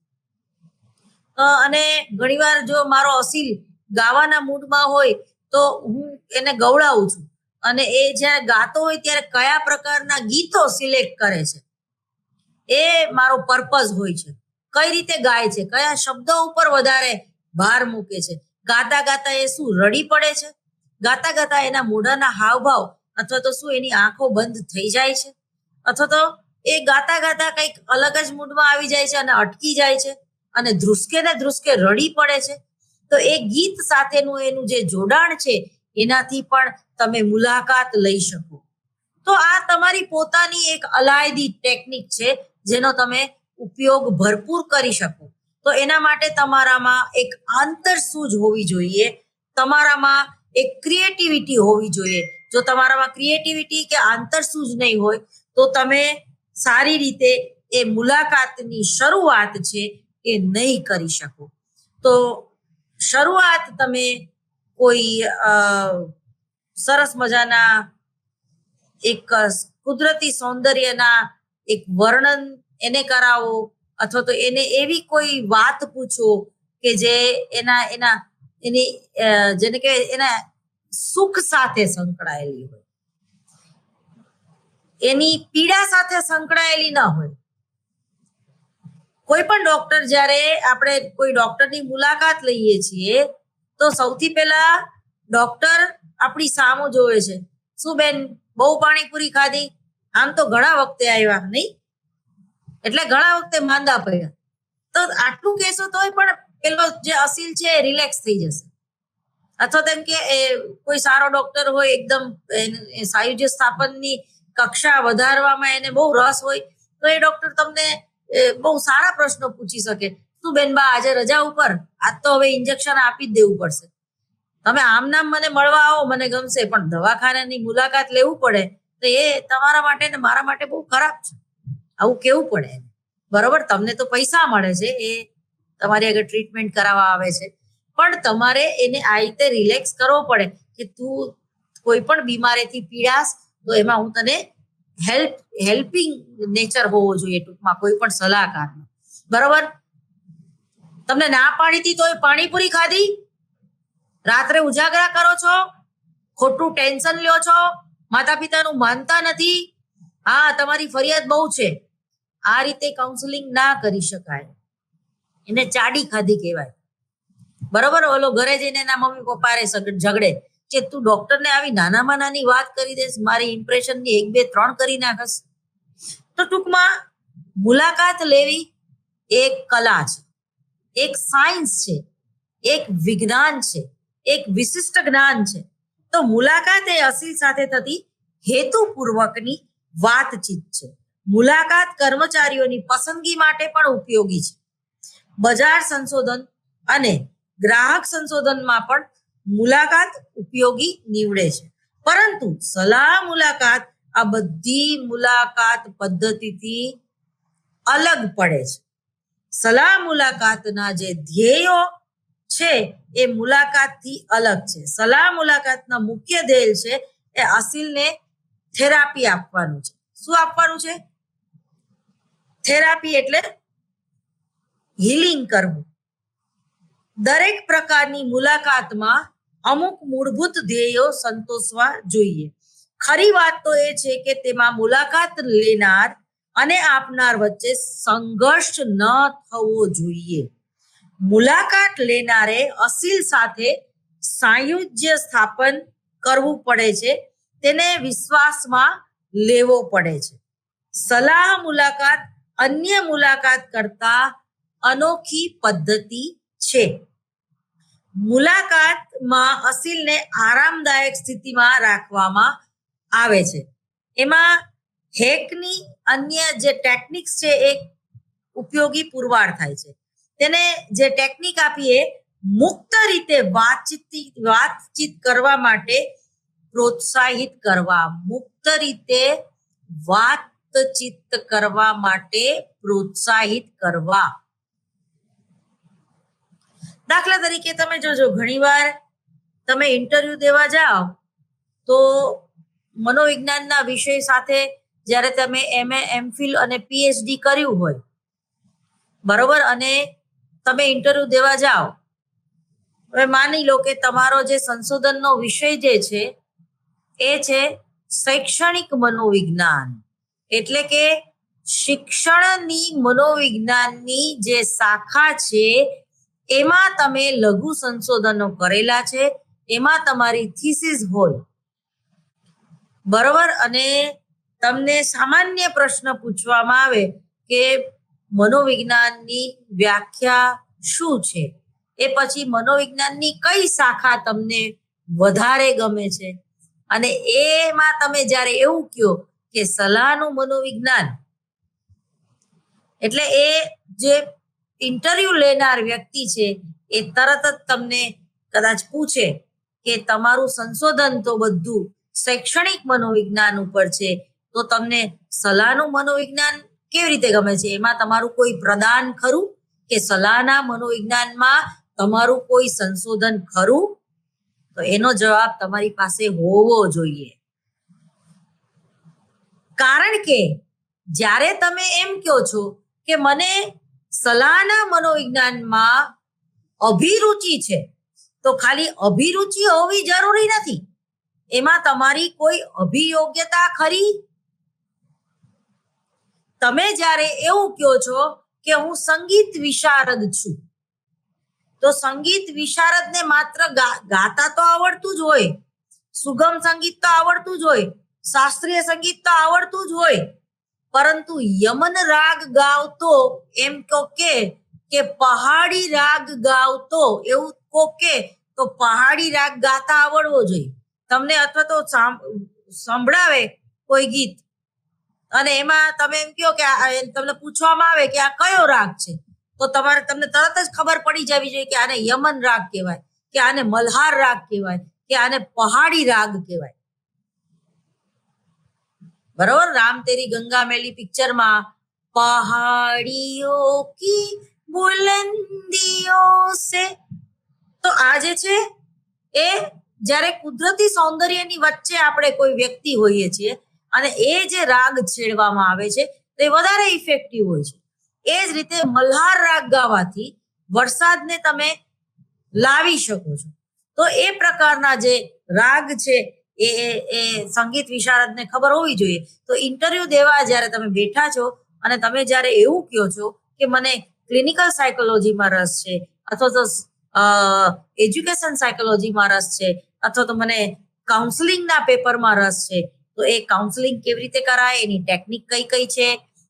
અને ઘણીવાર જો મારો અસીલ ગાવાના મૂડમાં હોય તો હું એને ગવડાવું છું. અને એ જ્યારે ગાતો હોય ત્યારે કયા પ્રકારના ગીતો સિલેક્ટ કરે છે એ મારો પર્પઝ હોય છે. કઈ રીતે ગાય છે, કયા શબ્દો ઉપર વધારે ભાર મૂકે છે, ગાતા ગાતા એ શું રડી પડે છે, ગાતા ગાતા એના મોઢાના હાવભાવ અથવા તો શું એની આંખો બંધ થઈ જાય છે, અથવા તો એ ગાતા ગાતા કંઈક અલગ જ મૂડમાં આવી જાય છે અને અટકી જાય છે અને ધ્રુસકે ને ધ્રુસકે રડી પડે છે. તો એ ગીત સાથેનું એનું જે જોડાણ છે એનાથી પણ તમે મુલાકાત લઈ શકો. તો આ તમારી પોતાની એક અલાયદી ટેકનિક છે જેનો તમે ઉપયોગ ભરપૂર કરી શકો. તો એના માટે તમારામાં એક આંતરસૂઝ હોવી જોઈએ, તમારામાં એક ક્રિએટિવિટી હોવી જોઈએ. જો તમારામાં ક્રિએટિવિટી કે આંતરસૂઝ નહીં હોય તો તમે સારી રીતે એ મુલાકાતની શરૂઆત છે એ નહીં કરી શકો. તો શરૂઆત તમે કોઈ સરસ મજાના એક કુદરતી સૌંદર્યના એક વર્ણન એને કરાવો અથવા તો એને એવી કોઈ વાત પૂછો કે જે જેને કે એના સુખ સાથે સંકળાયેલી હોય, એની પીડા સાથે સંકળાયેલી ન હોય. કોઈ પણ ડોક્ટર, જ્યારે આપણે કોઈ ડોક્ટરની મુલાકાત લઈએ છીએ તો સૌથી પહેલા ડોક્ટર આપણી સામું જોવે છે. શું બેન, બહુ પાણીપુરી ખાધી, આમ તો ઘણા વખતે આવ્યા નહીં, એટલે ઘણા વખતે માંદા પડ્યા, તો આટલું કહેશો તોય પણ પેલો જે અસીલ છે એ રિલેક્સ થઈ જશે. અથવા તેમ કે કોઈ સારો ડોક્ટર હોય, એકદમ સાયુજ્ય સ્થાપનની કક્ષા વધારવામાં એને બહુ રસ હોય, તો એ ડોક્ટર તમને બહુ સારા પ્રશ્નો પૂછી શકે. શું બેન બા આજે રજા ઉપર, આજ તો હવે ઇન્જેક્શન આપી જ દેવું પડશે. તમે આમ નામ મને મળવા આવો મને ગમશે, પણ દવાખાનાની મુલાકાત લેવું પડે તો એ તમારા માટે ને મારા માટે બહુ ખરાબ છે. આવું કેવું પડે, બરોબર? તમને તો પૈસા મળે છે, એ તમારી આગળ ટ્રીટમેન્ટ કરાવવા આવે છે, પણ તમારે એને આ રીતે રિલેક્સ કરવો પડે કે તું કોઈ પણ બીમારીથી પીડાશ તો એમાં હું તને હેલ્પિંગ નેચર હોવો જોઈએ, ટૂંકમાં કોઈ પણ સલાહકારનો. બરોબર? તમને ના પાડી હતી તો પાણીપુરી ખાધી, રાત્રે ઉજાગરા કરો છો, ખોટું ટેન્શન લ્યો છો, માતા પિતાનું માનતા નથી, હા તમારી ફરિયાદ બહુ છે. આ રીતે કાઉન્સેલિંગ ના કરી શકાય, એને ચાડી ખાધી કહેવાય. બરોબર? ઓલો ઘરે જઈને એના મમ્મી પપ્પા ઝઘડે કે તું ડોક્ટરને આવી નાનામાં નાની વાત કરી દેસ, મારી ઇમ્પ્રેશનની 1 2 3 કરી નાખસ. તો ટૂંકમાં મુલાકાત લેવી એક કલા છે, એક સાયન્સ છે, એક વિજ્ઞાન છે, એક વિશિષ્ટ જ્ઞાન છે. તો મુલાકાત એ અસીલ સાથે થતી હેતુપૂર્વકની વાતચીત છે. મુલાકાત કર્મચારીઓની પસંદગી માટે પણ ઉપયોગી છે. બજાર સંશોધન અને ગ્રાહક સંશોધનમાં પણ મુલાકાત ઉપયોગી નીવડે છે. પરંતુ સલાહ મુલાકાત આ બધી મુલાકાત પદ્ધતિથી અલગ પડે છે. સલાહ મુલાકાતના જે ધ્યેયો છે એ મુલાકાતથી અલગ છે. સલાહ મુલાકાતના મુખ્ય ધ્યેય છે એ અસીલને થેરાપી આપવાનું છે. શું આપવાનું છે? થેરાપી એટલે હીલિંગ કરવું. દરેક પ્રકારની મુલાકાતમાં અમુક મૂળભૂત ધ્યેયો સંતોષવા જોઈએ. ખરી વાત તો એ છે કે તેમાં મુલાકાત લેનાર અને આપનાર વચ્ચે સંઘર્ષ ન થવો જોઈએ. મુલાકાત લેનારે અસીલ સાથે સાયુજ્ય સ્થાપન કરવું પડે છે, તેને વિશ્વાસમાં લેવો પડે છે. સલાહ મુલાકાત અન્ય મુલાકાત કરતા અનોખી પદ્ધતિ છે. મુલાકાતમાં અસીલને આરામદાયક સ્થિતિમાં રાખવામાં આવે છે. એમાં હેકની અન્ય જે ટેકનિક્સ છે એ ઉપયોગી પુરવાર થાય છે. તેને જે ટેકનિક આપીએ, મુક્ત રીતે વાતચીત કરવા માટે પ્રોત્સાહિત કરવા. મુક્ત રીતે વાતચીત કરવા માટે પ્રોત્સાહિત કરવા. દાખલા તરીકે તમે જોજો, ઘણીવાર તમે ઇન્ટરવ્યુ દેવા જાઓ તો મનોવિજ્ઞાનના વિષય સાથે જ્યારે તમે MA MPhil અને PhD કર્યું હોય, બરોબર, અને તમે ઇન્ટરવ્યુ દેવા જાઓ, હવે માની લો કે તમારો જે સંશોધનનો વિષય જે છે એ છે શૈક્ષણિક મનોવિજ્ઞાન, એટલે કે શિક્ષણની મનોવિજ્ઞાનની જે શાખા છે એમાં તમે લઘુ સંશોધનો કરેલા છે, એમાં તમારી થીસીસ હોય, બરોબર, અને તમને સામાન્ય પ્રશ્ન પૂછવામાં આવે કે મનોવિજ્ઞાનની વ્યાખ્યા શું છે, એ પછી મનોવિજ્ઞાનની કઈ શાખા તમને વધારે ગમે છે, અને એમાં તમે જ્યારે એવું કહો કે સલાહનું મનોવિજ્ઞાન, એટલે એ જે ઇન્ટરવ્યુ લેનાર વ્યક્તિ છે એ તરત જ તમને કદાચ પૂછે કે તમારું સંશોધન તો બધું શૈક્ષણિક મનોવિજ્ઞાન ઉપર છે, તો તમને સલાહનું મનોવિજ્ઞાન કેવી રીતે ગમે છે? એમાં તમારું કોઈ પ્રદાન ખરું કે સલાહના મનોવિજ્ઞાનમાં તમારું કોઈ સંશોધન ખરું? તો એનો જવાબ તમારી પાસે હોવો જોઈએ. કારણ કે જ્યારે તમે એમ કહો છો કે મને સલાહના મનોવિજ્ઞાનમાં અભિરુચિ છે, તો ખાલી અભિરુચિ હોવી જરૂરી નથી, એમાં તમારી કોઈ અભિયોગ્યતા ખરી? તમે જ્યારે એવું કહો છો કે હું સંગીત વિશારદ છું, તો સંગીત વિશારદને માત્ર ગાતા તો આવડતું જ હોય, સુગમ સંગીત તો આવડતું જ હોય, શાસ્ત્રીય સંગીત તો આવડતું જ હોય, પરંતુ યમન રાગ ગાવતો એમ કહો કે પહાડી રાગ ગાવતો એવું કહો કે તો પહાડી રાગ ગાતા આવડવો જોઈએ તમને, અથવા તો સંભળાવે કોઈ ગીત અને એમાં તમે એમ કહો કે તમને પૂછવામાં આવે કે આ કયો રાગ છે, તો તમને તરત જ ખબર પડી જવી જોઈએ કે આને યમન રાગ કહેવાય, કે આને મલ્હાર રાગ કહેવાય, કે આને પહાડી રાગ કહેવાય. બરોબર. રામ તેરી ગંગા મેલી પિક્ચરમાં પહાડીઓ કી બુલંદીઓ સે, તો આ જે છે એ જ્યારે કુદરતી સૌંદર્યની વચ્ચે આપણે કોઈ વ્યક્તિ હોઈએ છીએ અને એ જે રાગ છેડવામાં આવે છે તે વધારે ઇફેક્ટિવ હોય છે. એ જ રીતે મલ્હાર રાગ ગાવાથી વરસાદને તમે લાવી શકો છો. તો એ પ્રકારના જે રાગ છે એ સંગીત વિશારદને ખબર હોવી જોઈએ. તો ઇન્ટરવ્યુ દેવા જ્યારે તમે બેઠા છો અને તમે જ્યારે એવું કહો છો કે મને ક્લિનિકલ સાયકોલોજીમાં રસ છે, અથવા તો એજ્યુકેશન સાયકોલોજીમાં રસ છે, અથવા તો મને કાઉન્સેલિંગના પેપરમાં રસ છે, તો એ કાઉન્સેલિંગ કેવી રીતે કરાય, એની ટેકનિક કઈ કઈ છે,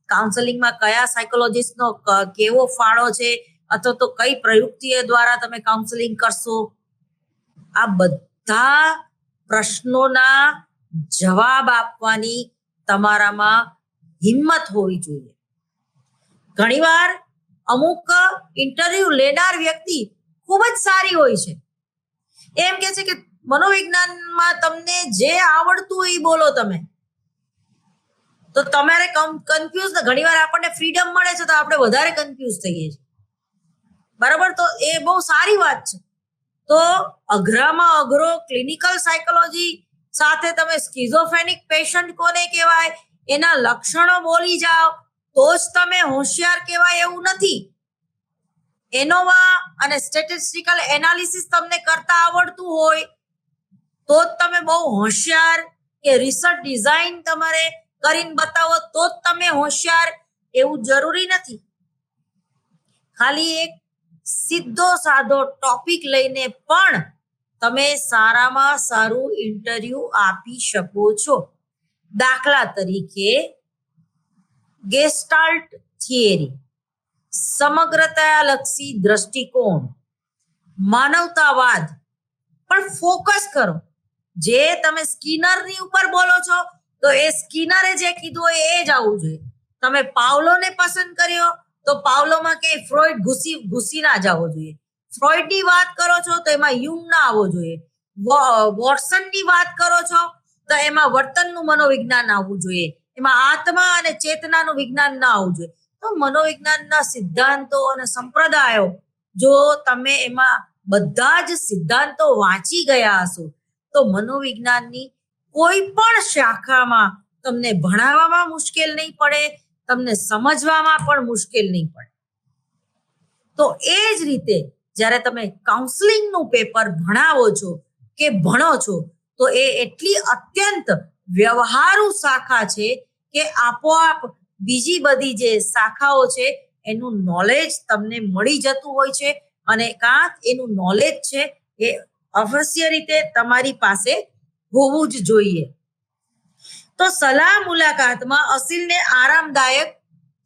કાઉન્સેલિંગમાં કયા સાયકોલોજીસ્ટનો કેવો ફાળો છે, અથવા તો કઈ પ્રયુક્તિઓ દ્વારા તમે કાઉન્સેલિંગ કરશો, આ બધા પ્રશ્નોના જવાબ આપવાની તમારામાં હિંમત હોવી જોઈએ. ઘણીવાર અમુક ઇન્ટરવ્યુ લેનાર વ્યક્તિ ખૂબ જ સારી હોય છે, એમ કે છે કે મનોવિજ્ઞાનમાં તમને જે આવડતું હોય એ બોલો તમે, તો તમારે કન્ફ્યુઝ, ઘણીવાર આપણને ફ્રીડમ મળે છે તો આપણે વધારે કન્ફ્યુઝ થઈએ છીએ. બરાબર. તો એ બહુ સારી વાત છે. તો અઘરામાં અઘરો ક્લિનિકલ સાયકોલોજી સાથે તમે સ્કિઝોફ્રેનિક પેશન્ટ કોને કહેવાય એના લક્ષણો બોલી જાઓ તો જ તમે હોશિયાર કહેવાય એવું નથી. એનોવા અને સ્ટેટિસ્ટિકલ એનાલિસિસ તમને કરતા આવડતું હોય તો જ તમે બહુ હોશિયાર, કે રિસર્ચ ડિઝાઇન તમારે કરીને બતાવો તો જ તમે હોશિયાર એવું જરૂરી નથી. ખાલી એક સીધો સાધો ટોપિક લઈને પણ તમે સારામાં સારું ઇન્ટરવ્યુ આપી શકો છો. દાખલા તરીકે ગેસ્ટાલ્ટ થિયરી, સમગ્રતાલક્ષી દ્રષ્ટિકોણ, માનવતાવાદ, પણ ફોકસ કરો. જે તમે સ્કિનરની ઉપર બોલો છો તો એ સ્કિનરે જે કીધું હોય એ જ આવવું જોઈએ. તમે પાવલોને પસંદ કર્યો તો પાવલોમાં કે ફ્રોઈડ ઘૂસી ના જવો જોઈએ. ફ્રોઈડની વાત કરો છો તો એમાં યુંગ ના આવવો જોઈએ. વોટસનની વાત કરો છો તો એમાં વર્તનનું મનોવિજ્ઞાન આવવું જોઈએ. એમાં આત્મા અને ચેતનાનું વિજ્ઞાન ના આવવું જોઈએ. તો મનોવિજ્ઞાનના સિદ્ધાંતો અને સંપ્રદાયો જો તમે એમાં બધા જ સિદ્ધાંતો વાંચી ગયા હશો તો મનોવિજ્ઞાનની કોઈ પણ શાખામાં તમને ભણાવવામાં મુશ્કેલ નહીં પડે, તમને સમજવામાં પણ મુશ્કેલ નહીં પડે. તો એ જ રીતે જ્યારે તમે કાઉન્સેલિંગનું પેપર ભણાવો છો કે ભણો છો તો એ એટલી અત્યંત વ્યવહારુ શાખા છે કે આપોઆપ બીજી બધી જે શાખાઓ છે એનું નોલેજ તમને મળી જતું હોય છે, અને કાં એનું નોલેજ છે એ અવશ્ય રીતે તમારી પાસે હોવું જ જોઈએ. તો સલાહ મુલાકાતમાં અસીલને આરામદાયક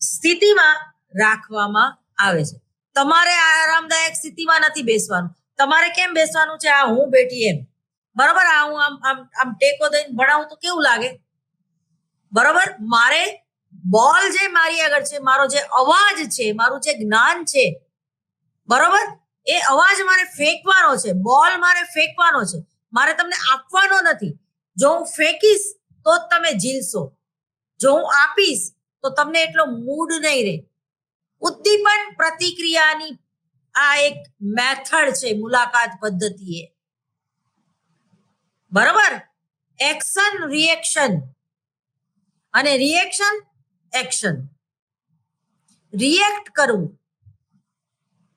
સ્થિતિમાં રાખવામાં આવે છે. તમારે આરામદાયક સ્થિતિમાં નથી બેસવાનું. તમારે કેમ બેસવાનું છે? આ હું બેઠી એમ. બરોબર. આ હું આમ ટેકો દઈને ભણાવું તો કેવું લાગે? બરોબર. મારે બોલ જે મારી આગળ છે, મારો જે અવાજ છે, મારું જે જ્ઞાન છે, બરોબર, એ અવાજ મારે ફેંકવાનો છે, બોલ મારે ફેંકવાનો છે, મારે તમને આપવાનો નથી. જો હું ફેંકીશ તો જ તમે ઝીલશો, જો હું આપીશ તો તમને એટલો મૂડ નહીં રહે. ઉદ્દીપન પ્રતિક્રિયાની આ એક મેથડ છે મુલાકાત પદ્ધતિ. બરોબર. એક્શન રિએક્શન અને રિએક્શન એક્શન. રિએક્ટ કરવું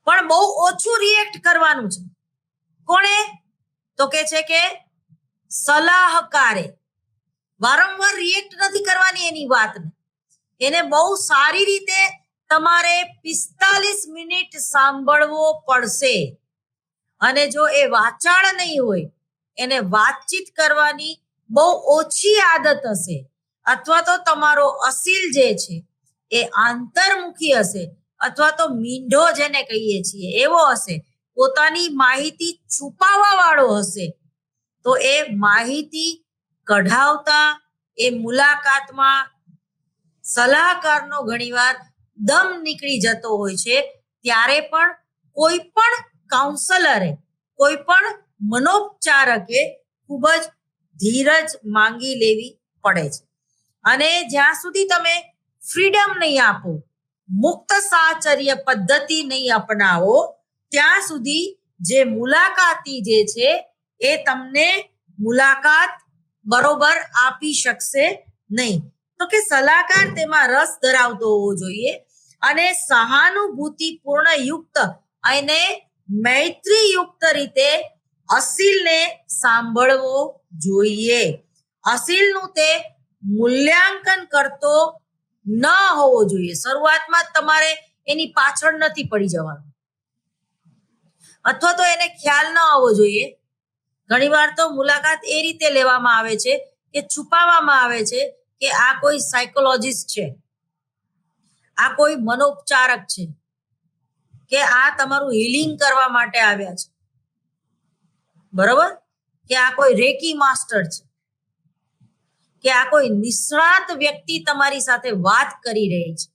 પણ બહુ ઓછું રિએક્ટ કરવાનું છે. કોણે? તો કે છે કે સલાહકારે. વારંવાર રિએક્ટ નથી કરવાની એની વાતને. એને બહુ સારી રીતે તમારે 45 મિનિટ સાંભળવો પડશે. અને જો એ વાચાળ નહીં હોય, એને વાતચીત કરવાની બહુ ઓછી આદત હશે, અથવા તો તમારો અસીલ જે છે એ આંતરમુખી હશે, અથવા તો મીંઢો જેને કહીએ છીએ એવો હશે, પોતાની માહિતી છુપાવવા વાળો હશે, તો એ માહિતી કઢાવતા એ મુલાકાતમાં સલાહકારનો ઘણીવાર દમ નીકળી જતો હોય છે. ત્યારે પણ કોઈ પણ કાઉન્સલરે, કોઈ પણ મનોપચારકે ખૂબ જ ધીરજ માંગી લેવી પડે છે. અને જ્યાં સુધી તમે ફ્રીડમ નહીં આપો, મુક્ત સાહચર્ય પદ્ધતિ નહીં અપનાવો, ત્યાં સુધી જે મુલાકાતી જે છે એ તમને મુલાકાત બરોબર આપી શકશે નહીં. તો કે સલાહકાર તેમાં રસ ધરાવતો હોવો જોઈએ અને સહાનુભૂતિપૂર્ણ યુક્ત અને મૈત્રીયુક્ત રીતે અસીલને સાંભળવો જોઈએ. અસીલનું તે મૂલ્યાંકન કરતો ન હોવો જોઈએ. શરૂઆતમાં તમારે એની પાછળ નથી પડી જવાનું, અથવા તો એને ખ્યાલ ન આવવો જોઈએ. ઘણીવાર તો મુલાકાત એ રીતે લેવામાં આવે છે કે છુપાવવામાં આવે છે કે આ કોઈ સાયકોલોજીસ્ટ છે, આ કોઈ મનોપચારક છે, કે આ તમારું હીલિંગ કરવા માટે આવ્યા છે, બરોબર, કે આ કોઈ રેકી માસ્ટર છે, કે આ કોઈ નિષ્ણાત વ્યક્તિ તમારી સાથે વાત કરી રહી છે.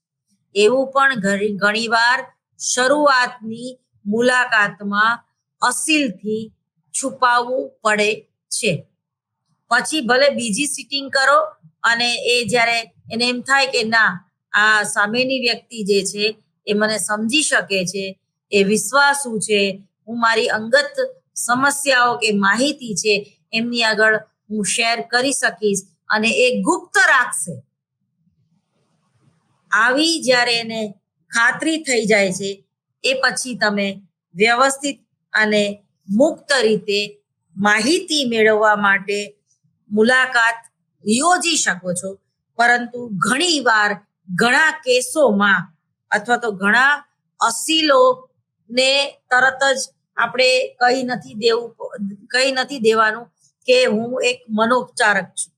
એવું પણ ઘણીવાર શરૂઆતની મુલાકાતમાં અસીલથી છુપાવવું પડે છે. પછી ભલે બીજી સિટિંગ કરો અને એ જ્યારે એને એમ થાય કે ના, આ સામેની વ્યક્તિ જે છે એ મને સમજી શકે છે, એ વિશ્વાસુ છે, હું મારી અંગત સમસ્યાઓ કે માહિતી છે એમની આગળ હું શેર કરી શકીશ અને એ ગુપ્ત રાખશે. આવી જ્યારે એને ખાતરી થઈ જાય છે એ પછી તમે વ્યવસ્થિત અને મુક્ત રીતે માહિતી મેળવવા માટે મુલાકાત યોજી શકો છો. પરંતુ ઘણીવાર ઘણા કેસોમાં અથવા તો ઘણા અસીલોને તરત જ આપણે કહી નથી દેવાનું કે હું એક મનોપચારક છું.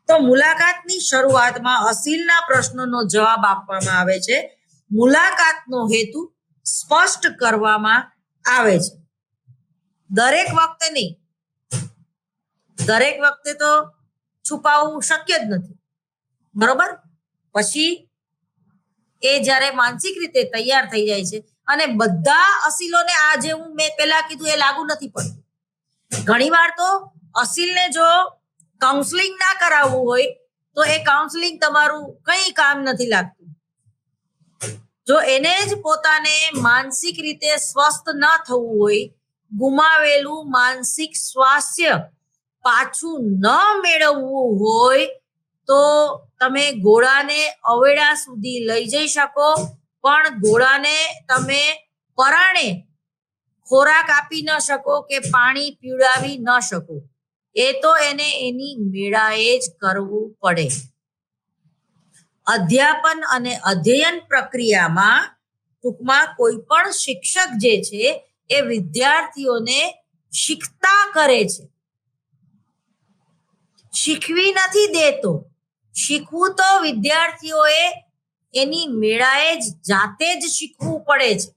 તો મુલાકાતની શરૂઆતમાં અસીલના પ્રશ્નોનો જવાબ આપવામાં આવે છે. મુલાકાતનો હેતુ સ્પષ્ટ કરવામાં આવે છે. દરેક વખતે નહીં, દરેક વખતે તો છુપાવવું શક્ય જ નથી, બરોબર. પછી એ જ્યારે માનસિક રીતે તૈયાર થઈ જાય છે અને બધા અસીલોને આ જે મેં પહેલા કીધું એ લાગુ નથી પડતું. ઘણીવાર તો અસીલને જો કાઉન્સલિંગ ના કરાવવું હોય તો એ કાઉન્સલિંગ તમારું કંઈ કામ નથી લાગતું. જો એને જ પોતાને માનસિક રીતે સ્વસ્થ ન થવું હોય, ગુમાવેલું માનસિક સ્વાસ્થ્ય પાછું ન મેળવવું હોય, તો તમે ઘોડાને અવેડા સુધી લઈ જઈ શકો, પણ ઘોડાને તમે પરાણે ખોરાક આપી ન શકો કે પાણી પીવડાવી ન શકો. એ તો એને એની મેળાએ જ કરવું પડે. અધ્યાપન અને અધ્યયન પ્રક્રિયામાં ટૂંકમાં કોઈ પણ શિક્ષક જે છે એ વિદ્યાર્થીઓને શીખતા કરે છે, શીખવી નથી દેતો. શીખવું તો વિદ્યાર્થીઓએ એની મેળાએ જ જાતે જ શીખવું પડે છે.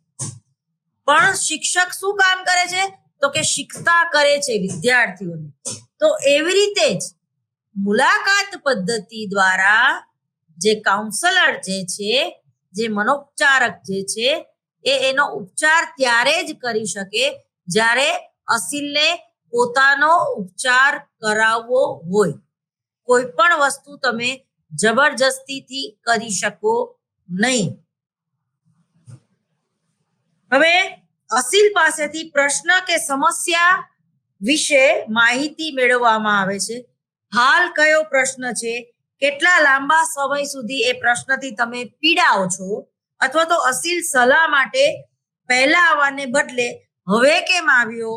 પણ શિક્ષક શું કામ કરે છે? તો કે શીખતા કરે છે વિદ્યાર્થીઓને. તો એવી રીતે જ મુલાકાત પદ્ધતિ દ્વારા જે કાઉન્સલર જે છે, જે મનોપચારક જે છે, એનો ઉપચાર ત્યારે જ કરી શકે જ્યારે અસીલને પોતાનો ઉપચાર કરાવવો હોય. કોઈ પણ વસ્તુ તમે જબરજસ્તીથી કરી શકો નહીં. હવે અસીલ પાસેથી પ્રશ્ન કે સમસ્યા વિશે માહિતી મેળવવામાં આવે છે. હાલ કયો પ્રશ્ન છે, કેટલા લાંબા સમય સુધી એ પ્રશ્નથી તમે પીડાઓ છો, અથવા તો અસીલ સલાહ માટે પહેલા આવવાને બદલે હવે કેમ આવ્યો.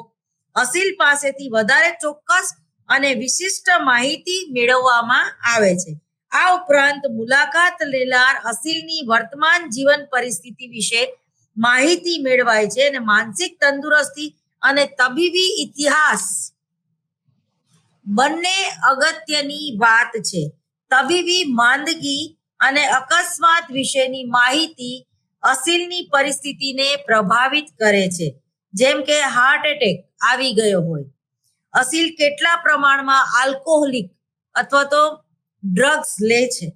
અસીલ પાસેથી વધારે ચોક્કસ અને વિશિષ્ટ માહિતી મેળવવામાં આવે છે. આ ઉપરાંત મુલાકાત લેનાર અસીલની વર્તમાન જીવન પરિસ્થિતિ વિશે માહિતી મેળવાય છે અને માનસિક તંદુરસ્તી અને તબીબી ઇતિહાસ બંને અગત્યની વાત છે. તબીબી માંદગી અને અકસ્માત વિશેની માહિતી અસીલની પરિસ્થિતિને પ્રભાવિત કરે છે. જેમ કે હાર્ટ એટેક આવી ગયો હોય, અસીલ કેટલા પ્રમાણમાં આલ્કોહોલિક અથવા તો ડ્રગ્સ લે છે,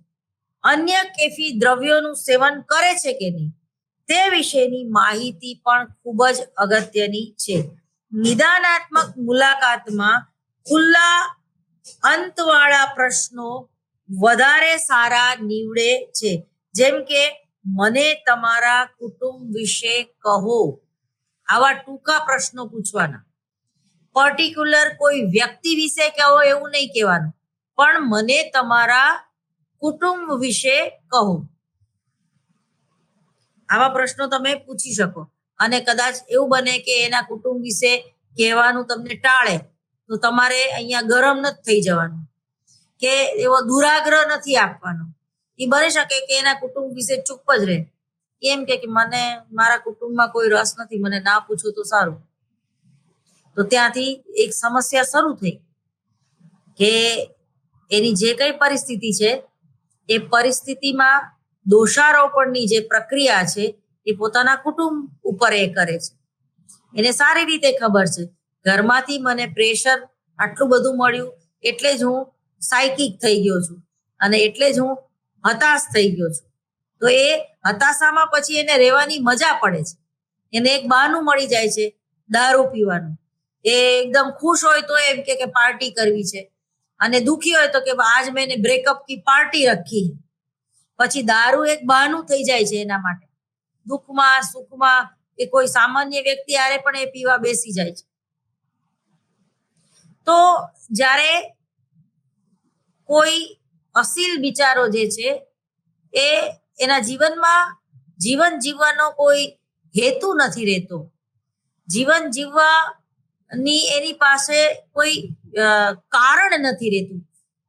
અન્ય કેફી દ્રવ્યોનું સેવન કરે છે કે નહીં, તે વિશેની માહિતી પણ ખૂબ જ અગત્યની છે. નિદાનાત્મક મુલાકાતમાં ખુલ્લા અંતવાળા પ્રશ્નો વધારે સારા નીવડે છે. જેમ કે મને તમારા કુટુંબ વિશે કહો, આવા ટૂંકા પ્રશ્નો પૂછવાના. પર્ટિક્યુલર કોઈ વ્યક્તિ વિશે કહો એવું નહીં કહેવાનું, પણ મને તમારા કુટુંબ વિશે કહો. આવા પ્રશ્નો તમે પૂછી શકો. અને કદાચ એવું બને કે એના કુટુંબ વિશે કહેવાનું તમને ટાળે તો તમારે અહીંયા ગરમ નથી થઈ જવાનું કે એવો દુરાગ્રહ નથી આપવાનો. એ બની શકે કે એના કુટુંબ વિશે ચૂપ જ રહે, એમ કે મને મારા કુટુંબમાં કોઈ રસ નથી, મને ના પૂછો તો સારું. તો ત્યાંથી એક સમસ્યા શરૂ થઈ કે એની જે કઈ પરિસ્થિતિ છે એ પરિસ્થિતિમાં દોષારોપણની જે પ્રક્રિયા છે એ પોતાના કુટુંબ ઉપર એ કરે છે. એને સારી રીતે ખબર છે ઘરમાંથી મને પ્રેશર આટલું બધું મળ્યું એટલે જ હું સાયકિક થઈ ગયો છું અને એટલે જ હું હતાશ થઈ ગયો છું. તો એ હતાશામાં પછી એને રહેવાની મજા પડે છે. એને એક બહાનું મળી જાય છે દારૂ પીવાનું. એ એકદમ ખુશ હોય તો એમ કે પાર્ટી કરવી છે, અને દુખી હોય તો કે આજ મેં બ્રેકઅપ કી પાર્ટી રખી. પછી દારૂ એક બહાનું થઈ જાય છે એના માટે. દુઃખમાં સુખમાં કે કોઈ સામાન્ય વ્યક્તિ હારે પણ એ પીવા બેસી જાય છે. તો જ્યારે કોઈ અસીલ બિચારો જે છે એ એના જીવનમાં જીવન જીવવાનો કોઈ હેતુ નથી રહેતો, જીવન જીવવાની એની પાસે કોઈ કારણ નથી રહેતું,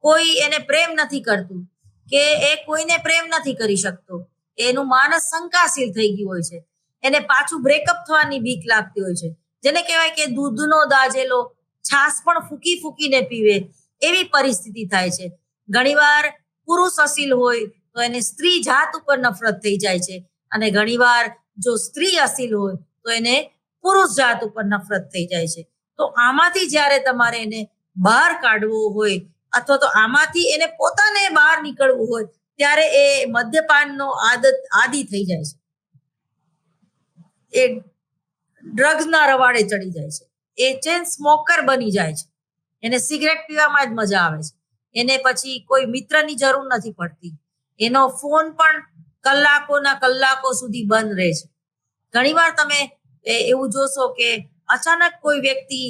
કોઈ એને પ્રેમ નથી કરતું કે એ કોઈને પ્રેમ નથી કરી શકતો, એનું માનસ શંકાશીલ થઈ ગયું હોય છે. એને પાછું બ્રેકઅપ થવાની બીક લાગતી હોય છે, જેને કહેવાય કે દૂધનો દાજેલો છાસ પણ ફૂકી ફૂકીને પીવે એવી પરિસ્થિતિ થાય છે. ઘણીવાર પુરુષ અસીલ હોય તો એને સ્ત્રી જાત ઉપર નફરત થઈ જાય છે, અને ઘણીવાર જો સ્ત્રી અસીલ હોય તો એને પુરુષ જાત ઉપર નફરત થઈ જાય છે. તો આમાંથી જ્યારે તમારે એને બહાર કાઢવો હોય અથવા તો આમાંથી એને પોતાને બહાર નીકળવું હોય ત્યારે એ મદ્યપાનનો આદી થઈ જાય છે, એ ડ્રગ્સના રવાડે ચડી જાય છે, એ ચેન સ્મોકર બની જાય છે. એને સિગરેટ પીવામાં જ મજા આવે છે. એને પછી કોઈ મિત્રની જરૂર નથી પડતી. એનો ફોન પણ કલાકોના કલાકો સુધી બંધ રહે છે. ઘણીવાર તમે એવું જોશો કે અચાનક કોઈ વ્યક્તિ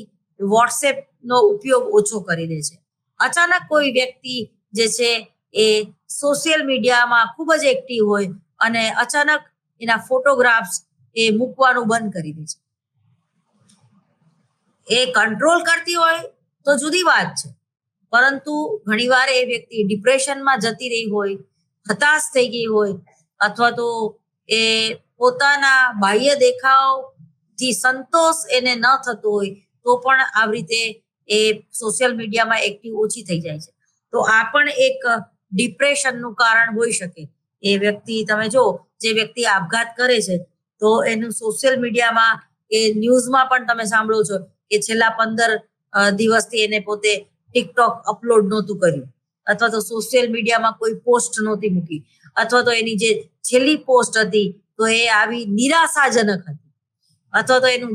વોટ્સએપ નો ઉપયોગ ઓછો કરી દે છે. અચાનક કોઈ વ્યક્તિ જે છે એ સોશિયલ મીડિયામાં ખૂબ જ એક્ટિવ હોય અને અચાનક એના ફોટોગ્રાફ્સ એ મૂકવાનું બંધ કરી દે છે. એ કંટ્રોલ કરતી હોય તો જુદી વાત છે, પરંતુ ઘણીવાર એ વ્યક્તિ ડિપ્રેશનમાં જતી રહી હોય, હતાશ થઈ ગઈ હોય, અથવા તો એ પોતાના બાહ્ય દેખાવથી સંતોષ એને ન થતો હોય તો પણ આવી રીતે એ સોશિયલ મીડિયામાં એક્ટિવ ઓછી થઈ જાય છે. તો આ પણ એક ડિપ્રેશનનું કારણ હોઈ શકે. એ વ્યક્તિ તમે જો જે વ્યક્તિ આપઘાત કરે છે તો એનું સોશિયલ મીડિયામાં એ ન્યૂઝમાં પણ તમે સાંભળો છો કે છેલ્લા 15 દિવસથી એને પોતે ટિકટોક અપલોડ નહોતું કર્યું, અથવા તો સોશિયલ મીડિયામાં કોઈ પોસ્ટ નહોતી મૂકી, અથવા તો એની જે છેલ્લી પોસ્ટ હતી તો એ આવી નિરાશાજનક હતી, અથવા તો એનું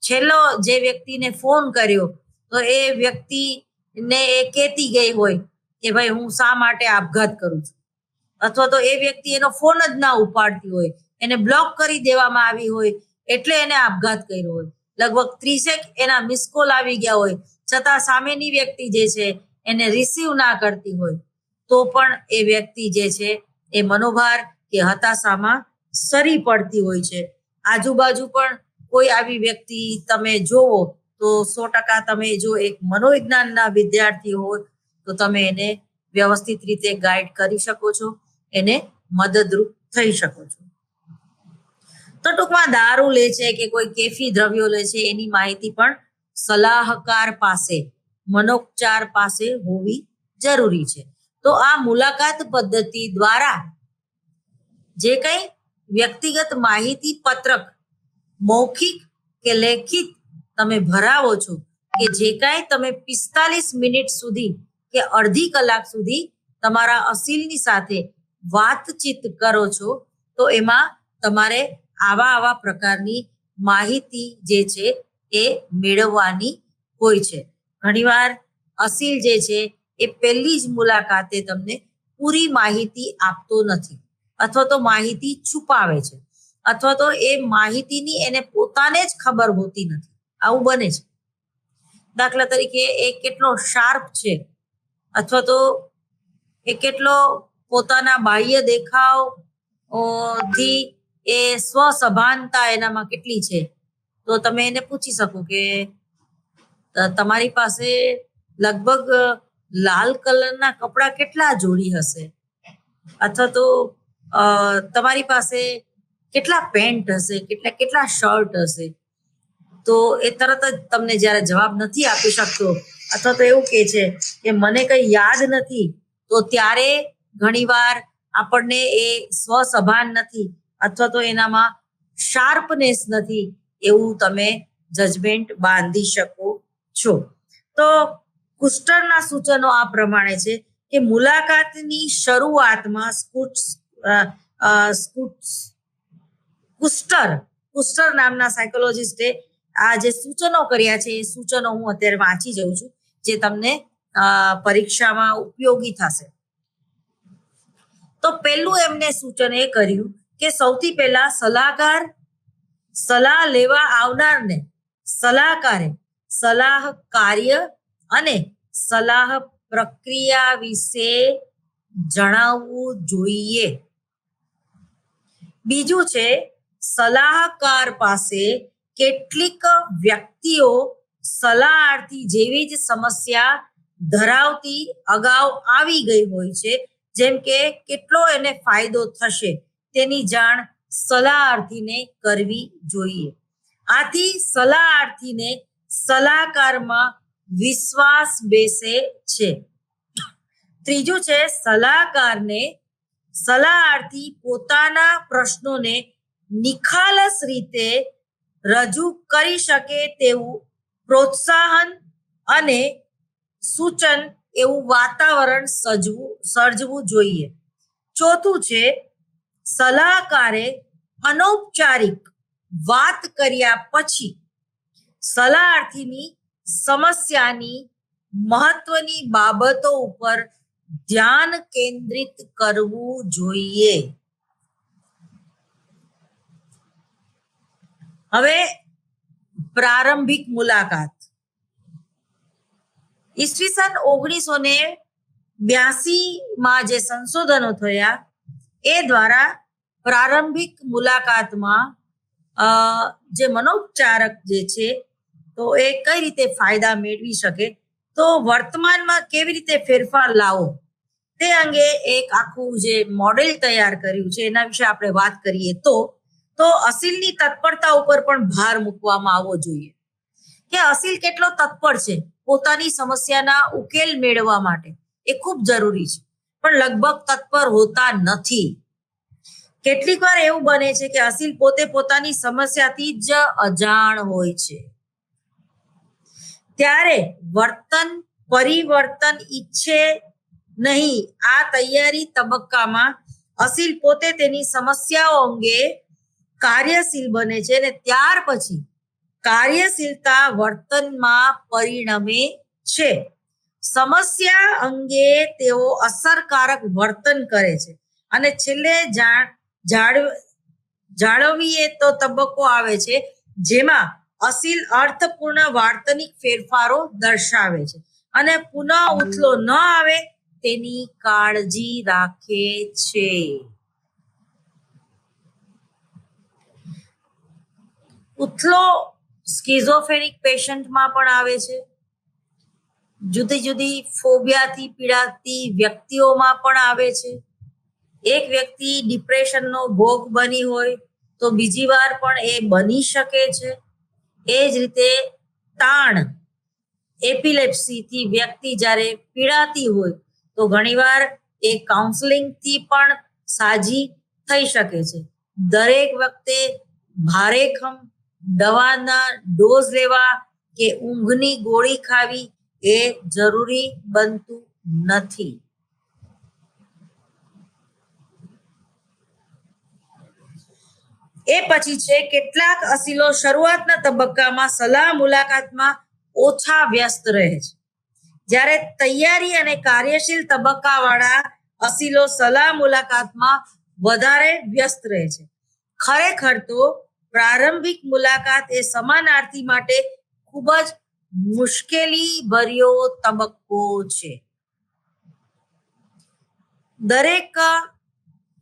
છેલ્લો જે વ્યક્તિને ફોન કર્યો તો એ વ્યક્તિને એ કહેતી ગઈ હોય કે ભાઈ હું શા માટે આપઘાત કરું છું, અથવા તો એ વ્યક્તિ એનો ફોન જ ના ઉપાડતી હોય, એને બ્લોક કરી દેવામાં આવી હોય એટલે એને આપઘાત કર્યો હોય. લગભગ 30 એના મિસ કોલ આવી ગયા હોય છતાં સામેની વ્યક્તિ જે છે એને રિસીવ ના કરતી હોય તો પણ એ વ્યક્તિ જે છે એ મનોભાર કે હતાશામાં સરી પડતી હોય છે. આજુબાજુ પણ કોઈ આવી વ્યક્તિ તમે જોવો તો 100% તમે જો એક મનોવિજ્ઞાનના વિદ્યાર્થી હોય તો તમે એને વ્યવસ્થિત રીતે ગાઈડ કરી શકો છો, એને મદદરૂપ થઈ શકો છો. તો ટૂંકમાં દારૂ લે છે કે કોઈ કેફી દ્રવ્યો લે છે એની માહિતી પણ સલાહકાર પાસે મનોપચાર પાસે હોવી જરૂરી છે. તો આ મુલાકાત પદ્ધતિ દ્વારા જે કંઈ વ્યક્તિગત માહિતી પત્રક મૌખિક કે લેખિત તમે ભરાવો છો, કે જે કાંઈ તમે 45 મિનિટ સુધી કે અડધી કલાક સુધી તમારા અસીલની સાથે વાતચીત કરો છો, તો એમાં તમારે આવા પ્રકારની માહિતી જે છે એ મેળવવાની હોય છે. ઘણીવાર અસીલ જે છે એ પહેલી જ મુલાકાતે તમને પૂરી માહિતી આપતો નથી, અથવા તો માહિતી છુપાવે છે, અથવા તો એ માહિતીની એને પોતાને જ ખબર હોતી નથી. આવું બને છે. દાખલા તરીકે એ કેટલો શાર્પ છે, અથવા તો એ કેટલો પોતાના બાહ્ય દેખાવ થી એ સ્વસભાનતા એનામાં કેટલી છે, તો તમે એને પૂછી શકો કે તમારી પાસે લગભગ લાલ કલરના કપડા કેટલા જોડી હશે, અથવા તો તમારી પાસે કેટલા પેન્ટ હશે, કેટલા શર્ટ હશે. તો એ તરત જ તમને જ્યારે જવાબ નથી આપી શકતો, અથવા તો એવું કહે છે કે મને કંઈ યાદ નથી, તો ત્યારે ઘણીવાર આપણને એ સ્વસભાન નથી, અથવા તો એનામાં શાર્પનેસ નથી, એવું તમે જજમેન્ટ બાંધી શકો છો. તો કુસ્ટરના સૂચનો આ પ્રમાણે છે કે મુલાકાતની શરૂઆતમાં કુસ્ટર નામના સાયકોલોજિસ્ટે આ જે સૂચનો કર્યા છે એ સૂચનો હું અત્યારે વાંચી જઉં છું, જે તમને પરીક્ષામાં ઉપયોગી થશે. તો પહેલું એમને સૂચન એ કર્યું કે સૌથી પહેલા સલાહ લેવા આવનારને સલાહકારે સલાહ કાર્ય અને સલાહ પ્રક્રિયા વિશે જણાવવું જોઈએ. બીજું છે, સલાહકાર પાસે કેટલીક વ્યક્તિઓ સલાહાર્થી જેવી જ સમસ્યા ધરાવતી અગાઉ આવી ગઈ હોય છે, જેમ કે કેટલો એને ફાયદો થશે તેની જાણ સલાહાર્થીને કરવી જોઈએ. આથી સલાહાર્થીને સલાહકારમાં વિશ્વાસ બેસે છે. ત્રીજું છે, સલાહાર્થી પોતાના પ્રશ્નોને નિખાલસ રીતે રજૂ કરી શકે તેવું પ્રોત્સાહન અને સૂચન એવું વાતાવરણ સર્જવું જોઈએ. ચોથું છે, સલાહકારે અનૌપચારિક વાત કર્યા પછી સલાહાર્થીની સમસ્યાની મહત્વની બાબતો ઉપર ધ્યાન કેન્દ્રિત કરવું જોઈએ. હવે પ્રારંભિક મુલાકાત ઈસવીસન 1982 જે સંશોધનો થયા એ દ્વારા પ્રારંભિક મુલાકાતમાં જે મનોપચારક જે છે તો એ કઈ રીતે ફાયદા મેળવી શકે, તો વર્તમાનમાં કેવી રીતે ફેરફાર લાવો તે અંગે એક આખું જે મોડેલ તૈયાર કર્યું છે એના વિશે આપણે વાત કરીએ તો અસીલની તત્પરતા ઉપર પણ ભાર મૂકવામાં આવવો જોઈએ કે અસીલ કેટલો તત્પર છે પોતાની સમસ્યાના ઉકેલ મેળવવા માટે. એ ખૂબ જરૂરી છે, પણ લગભગ તત્પર હોતા નથી. કેટલીક વાર એવું બને છે કે અસીલ પોતે પોતાની સમસ્યાથી જ અજાણ હોય છે, ત્યારે પરિવર્તન ઈચ્છે નહીં. આ તૈયારી તબક્કામાં અસીલ પોતે તેની સમસ્યાઓ અંગે કાર્યશીલ બને છે અને ત્યાર પછી કાર્યશીલતા વર્તનમાં પરિણમે છે. સમસ્યા અંગે તેઓ અસરકારક વર્તન કરે છે અને છેલ્લે જાળવીએ તો તબક્કો આવે છે જેમાં અસીલ અર્થપૂર્ણ વર્તનિક ફેરફારો દર્શાવે છે અને પુનઃ ઉથલો ન આવે તેની કાળજી રાખે છે. ઉથલો સ્કિઝોફ્રેનિક પેશન્ટમાં પણ આવે છે, જુદી જુદી ફોબિયાથી પીડાતી વ્યક્તિઓમાં પણ આવે છે. એક વ્યક્તિ ડિપ્રેશનનો ભોગ બની હોય તો બીજી વાર પણ એ બની શકે છે. એ જ રીતે તાણ એપિલેપ્સીથી વ્યક્તિ જ્યારે પીડાતી હોય તો ઘણીવાર એ કાઉન્સેલિંગથી પણ સાજી થઈ શકે છે. દરેક વખતે ભારેખમ દવાના ડોઝ લેવા કે ઊંઘની ગોળી ખાવી એ જરૂરી બનતું નથી. એ પછી છે કેટલાક અસીલો શરૂઆતના તબક્કામાં સલાહ મુલાકાતમાં ઓછા વ્યસ્ત રહે છે, જ્યારે તૈયારી અને કાર્યશીલ તબક્કાવાળા અસીલો સલાહ મુલાકાતમાં વધારે વ્યસ્ત રહે છે. ખરેખર તો પ્રારંભિક મુલાકાત એ સમાનાર્થી માટે ખૂબ જ મુશ્કેલી ભર્યો તબક્કો છે. દરેક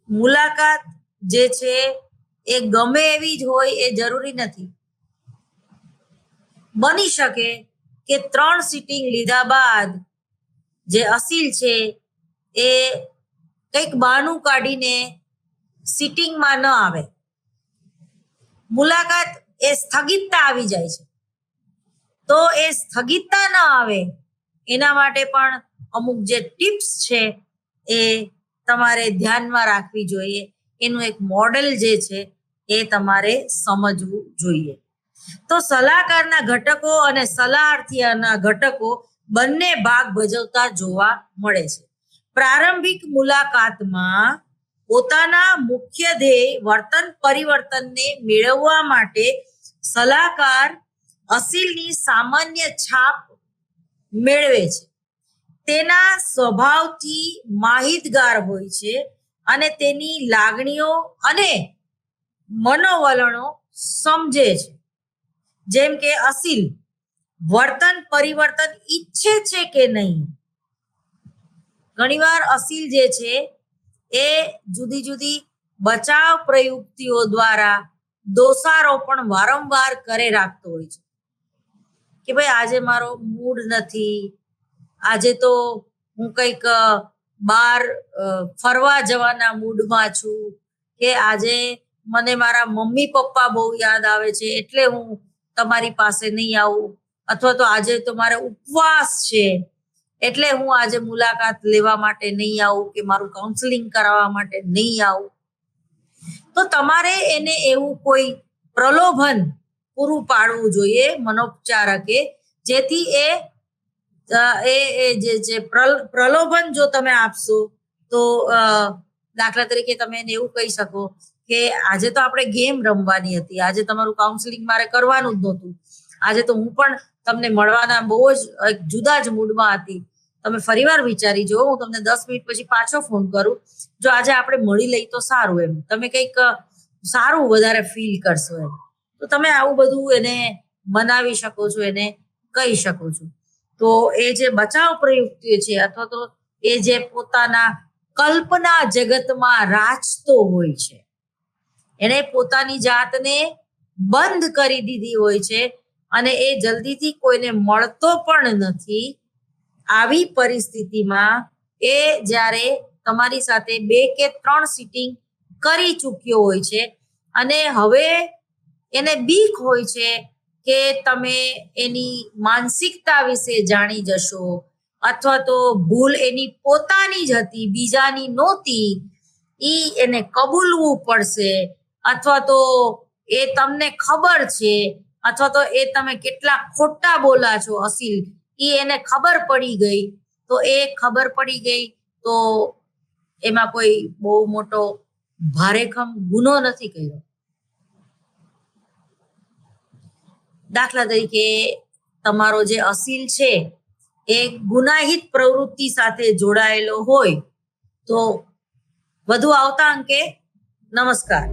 મુલાકાત જે છે એ ગમે એવી જ હોય એ જરૂરી નથી. બની શકે કે 3 સિટિંગ લીધા બાદ જે અસીલ છે એ કંઈક બહાનું કાઢીને સિટિંગમાં ન આવે, મુલાકાત એ સ્થગિતતા આવી જાય છે. તો એ સ્થગિતતા ન આવે એના માટે પણ અમુક જે ટિપ્સ છે એ તમારે ધ્યાનમાં રાખવી જોઈએ. એનું એક મોડેલ જે છે એ તમારે સમજવું જોઈએ. તો સલાહકારના ઘટકો અને સલાહાર્થીના ઘટકો બંને ભાગ ભજવતા જોવા મળે છે. પ્રારંભિક મુલાકાતમાં પોતાના મુખ્ય ધ્યેય વર્તન પરિવર્તનને મેળવવા માટે સલાહકાર અસીલની સામાન્ય છાપ મેળવે છે. તેના સ્વભાવથી માહિતગાર હોય છે અને તેની લાગણીઓ અને મનોવલણો સમજે છે. જેમ કે અસીલ વર્તન પરિવર્તન ઈચ્છે છે કે નહીં. ઘણીવાર અસીલ જે છે એ જુદી જુદી બચાવ પ્રયુક્તિઓ દ્વારા દોષારોપણ વારંવાર કરે રાખતો હોય છે કે ભાઈ આજે મારો મૂડ નથી, આજે તો હું કંઈક બહાર ફરવા જવાના મૂડમાં છું, કે આજે મને મારા મમ્મી પપ્પા બહુ યાદ આવે છે એટલે હું તમારી પાસે નહીં આવું, અથવા તો આજે તો મારે ઉપવાસ છે એટલે હું આજે મુલાકાત લેવા માટે નહીં આવું કે મારું કાઉન્સેલિંગ કરાવવા માટે નહીં આવું. તો તમારે એને એવું કોઈ પ્રલોભન પૂરું પાડવું જોઈએ મનોપચારકે, જેથી એ જે પ્રલોભન જો તમે આપશો તો દાખલા તરીકે તમે એને એવું કહી શકો કે આજે તો આપણે ગેમ રમવાની હતી, આજે તમારું કાઉન્સેલિંગ મારે કરવાનું જ નહોતું, આજે તો હું પણ તમને મળવાના બહુ જ જુદા જ મૂડમાં હતી, તમે ફરીવાર વિચારી જો, હું તમને 10 મિનિટ પછી પાછો ફોન કરું, જો આજે આપણે મળી લઈ તો સારું, એમ તમે કંઈક સારું વધારે ફીલ કરશો એમ. તો તમે આવું બધું એને મનાવી શકો છો, એને કહી શકો છો. તો એ જે બચાવ પ્રયુક્તિઓ છે અથવા તો એ જે પોતાના કલ્પના જગતમાં રાચતો હોય છે, એને પોતાની જાતને બંધ કરી દીધી હોય છે અને એ જલ્દીથી કોઈને મળતો પણ નથી. આવી પરિસ્થિતિમાં એ જ્યારે તમારી સાથે 2 કે 3 સિટિંગ કરી ચૂક્યો હોય છે અને હવે એને બીક હોય છે કે તમે એની માનસિકતા વિશે જાણી જશો, અથવા તો ભૂલ એની પોતાની જ હતી, બીજાની નહોતી, ઈ એને કબૂલવું પડશે, અથવા તો એ તમને ખબર છે, અથવા તો એ તમે કેટલા ખોટા બોલા છો અસીલ, ઈ એને ખબર પડી ગઈ. તો એ ખબર પડી ગઈ તો એમાં કોઈ બહુ મોટો ભારેખમ ગુનો નથી કર્યો. દાખલા તરીકે તમારો જે અસીલ છે એ ગુનાહિત પ્રવૃત્તિ સાથે જોડાયેલો હોય તો વધુ આવતા અંકે નમસ્કાર.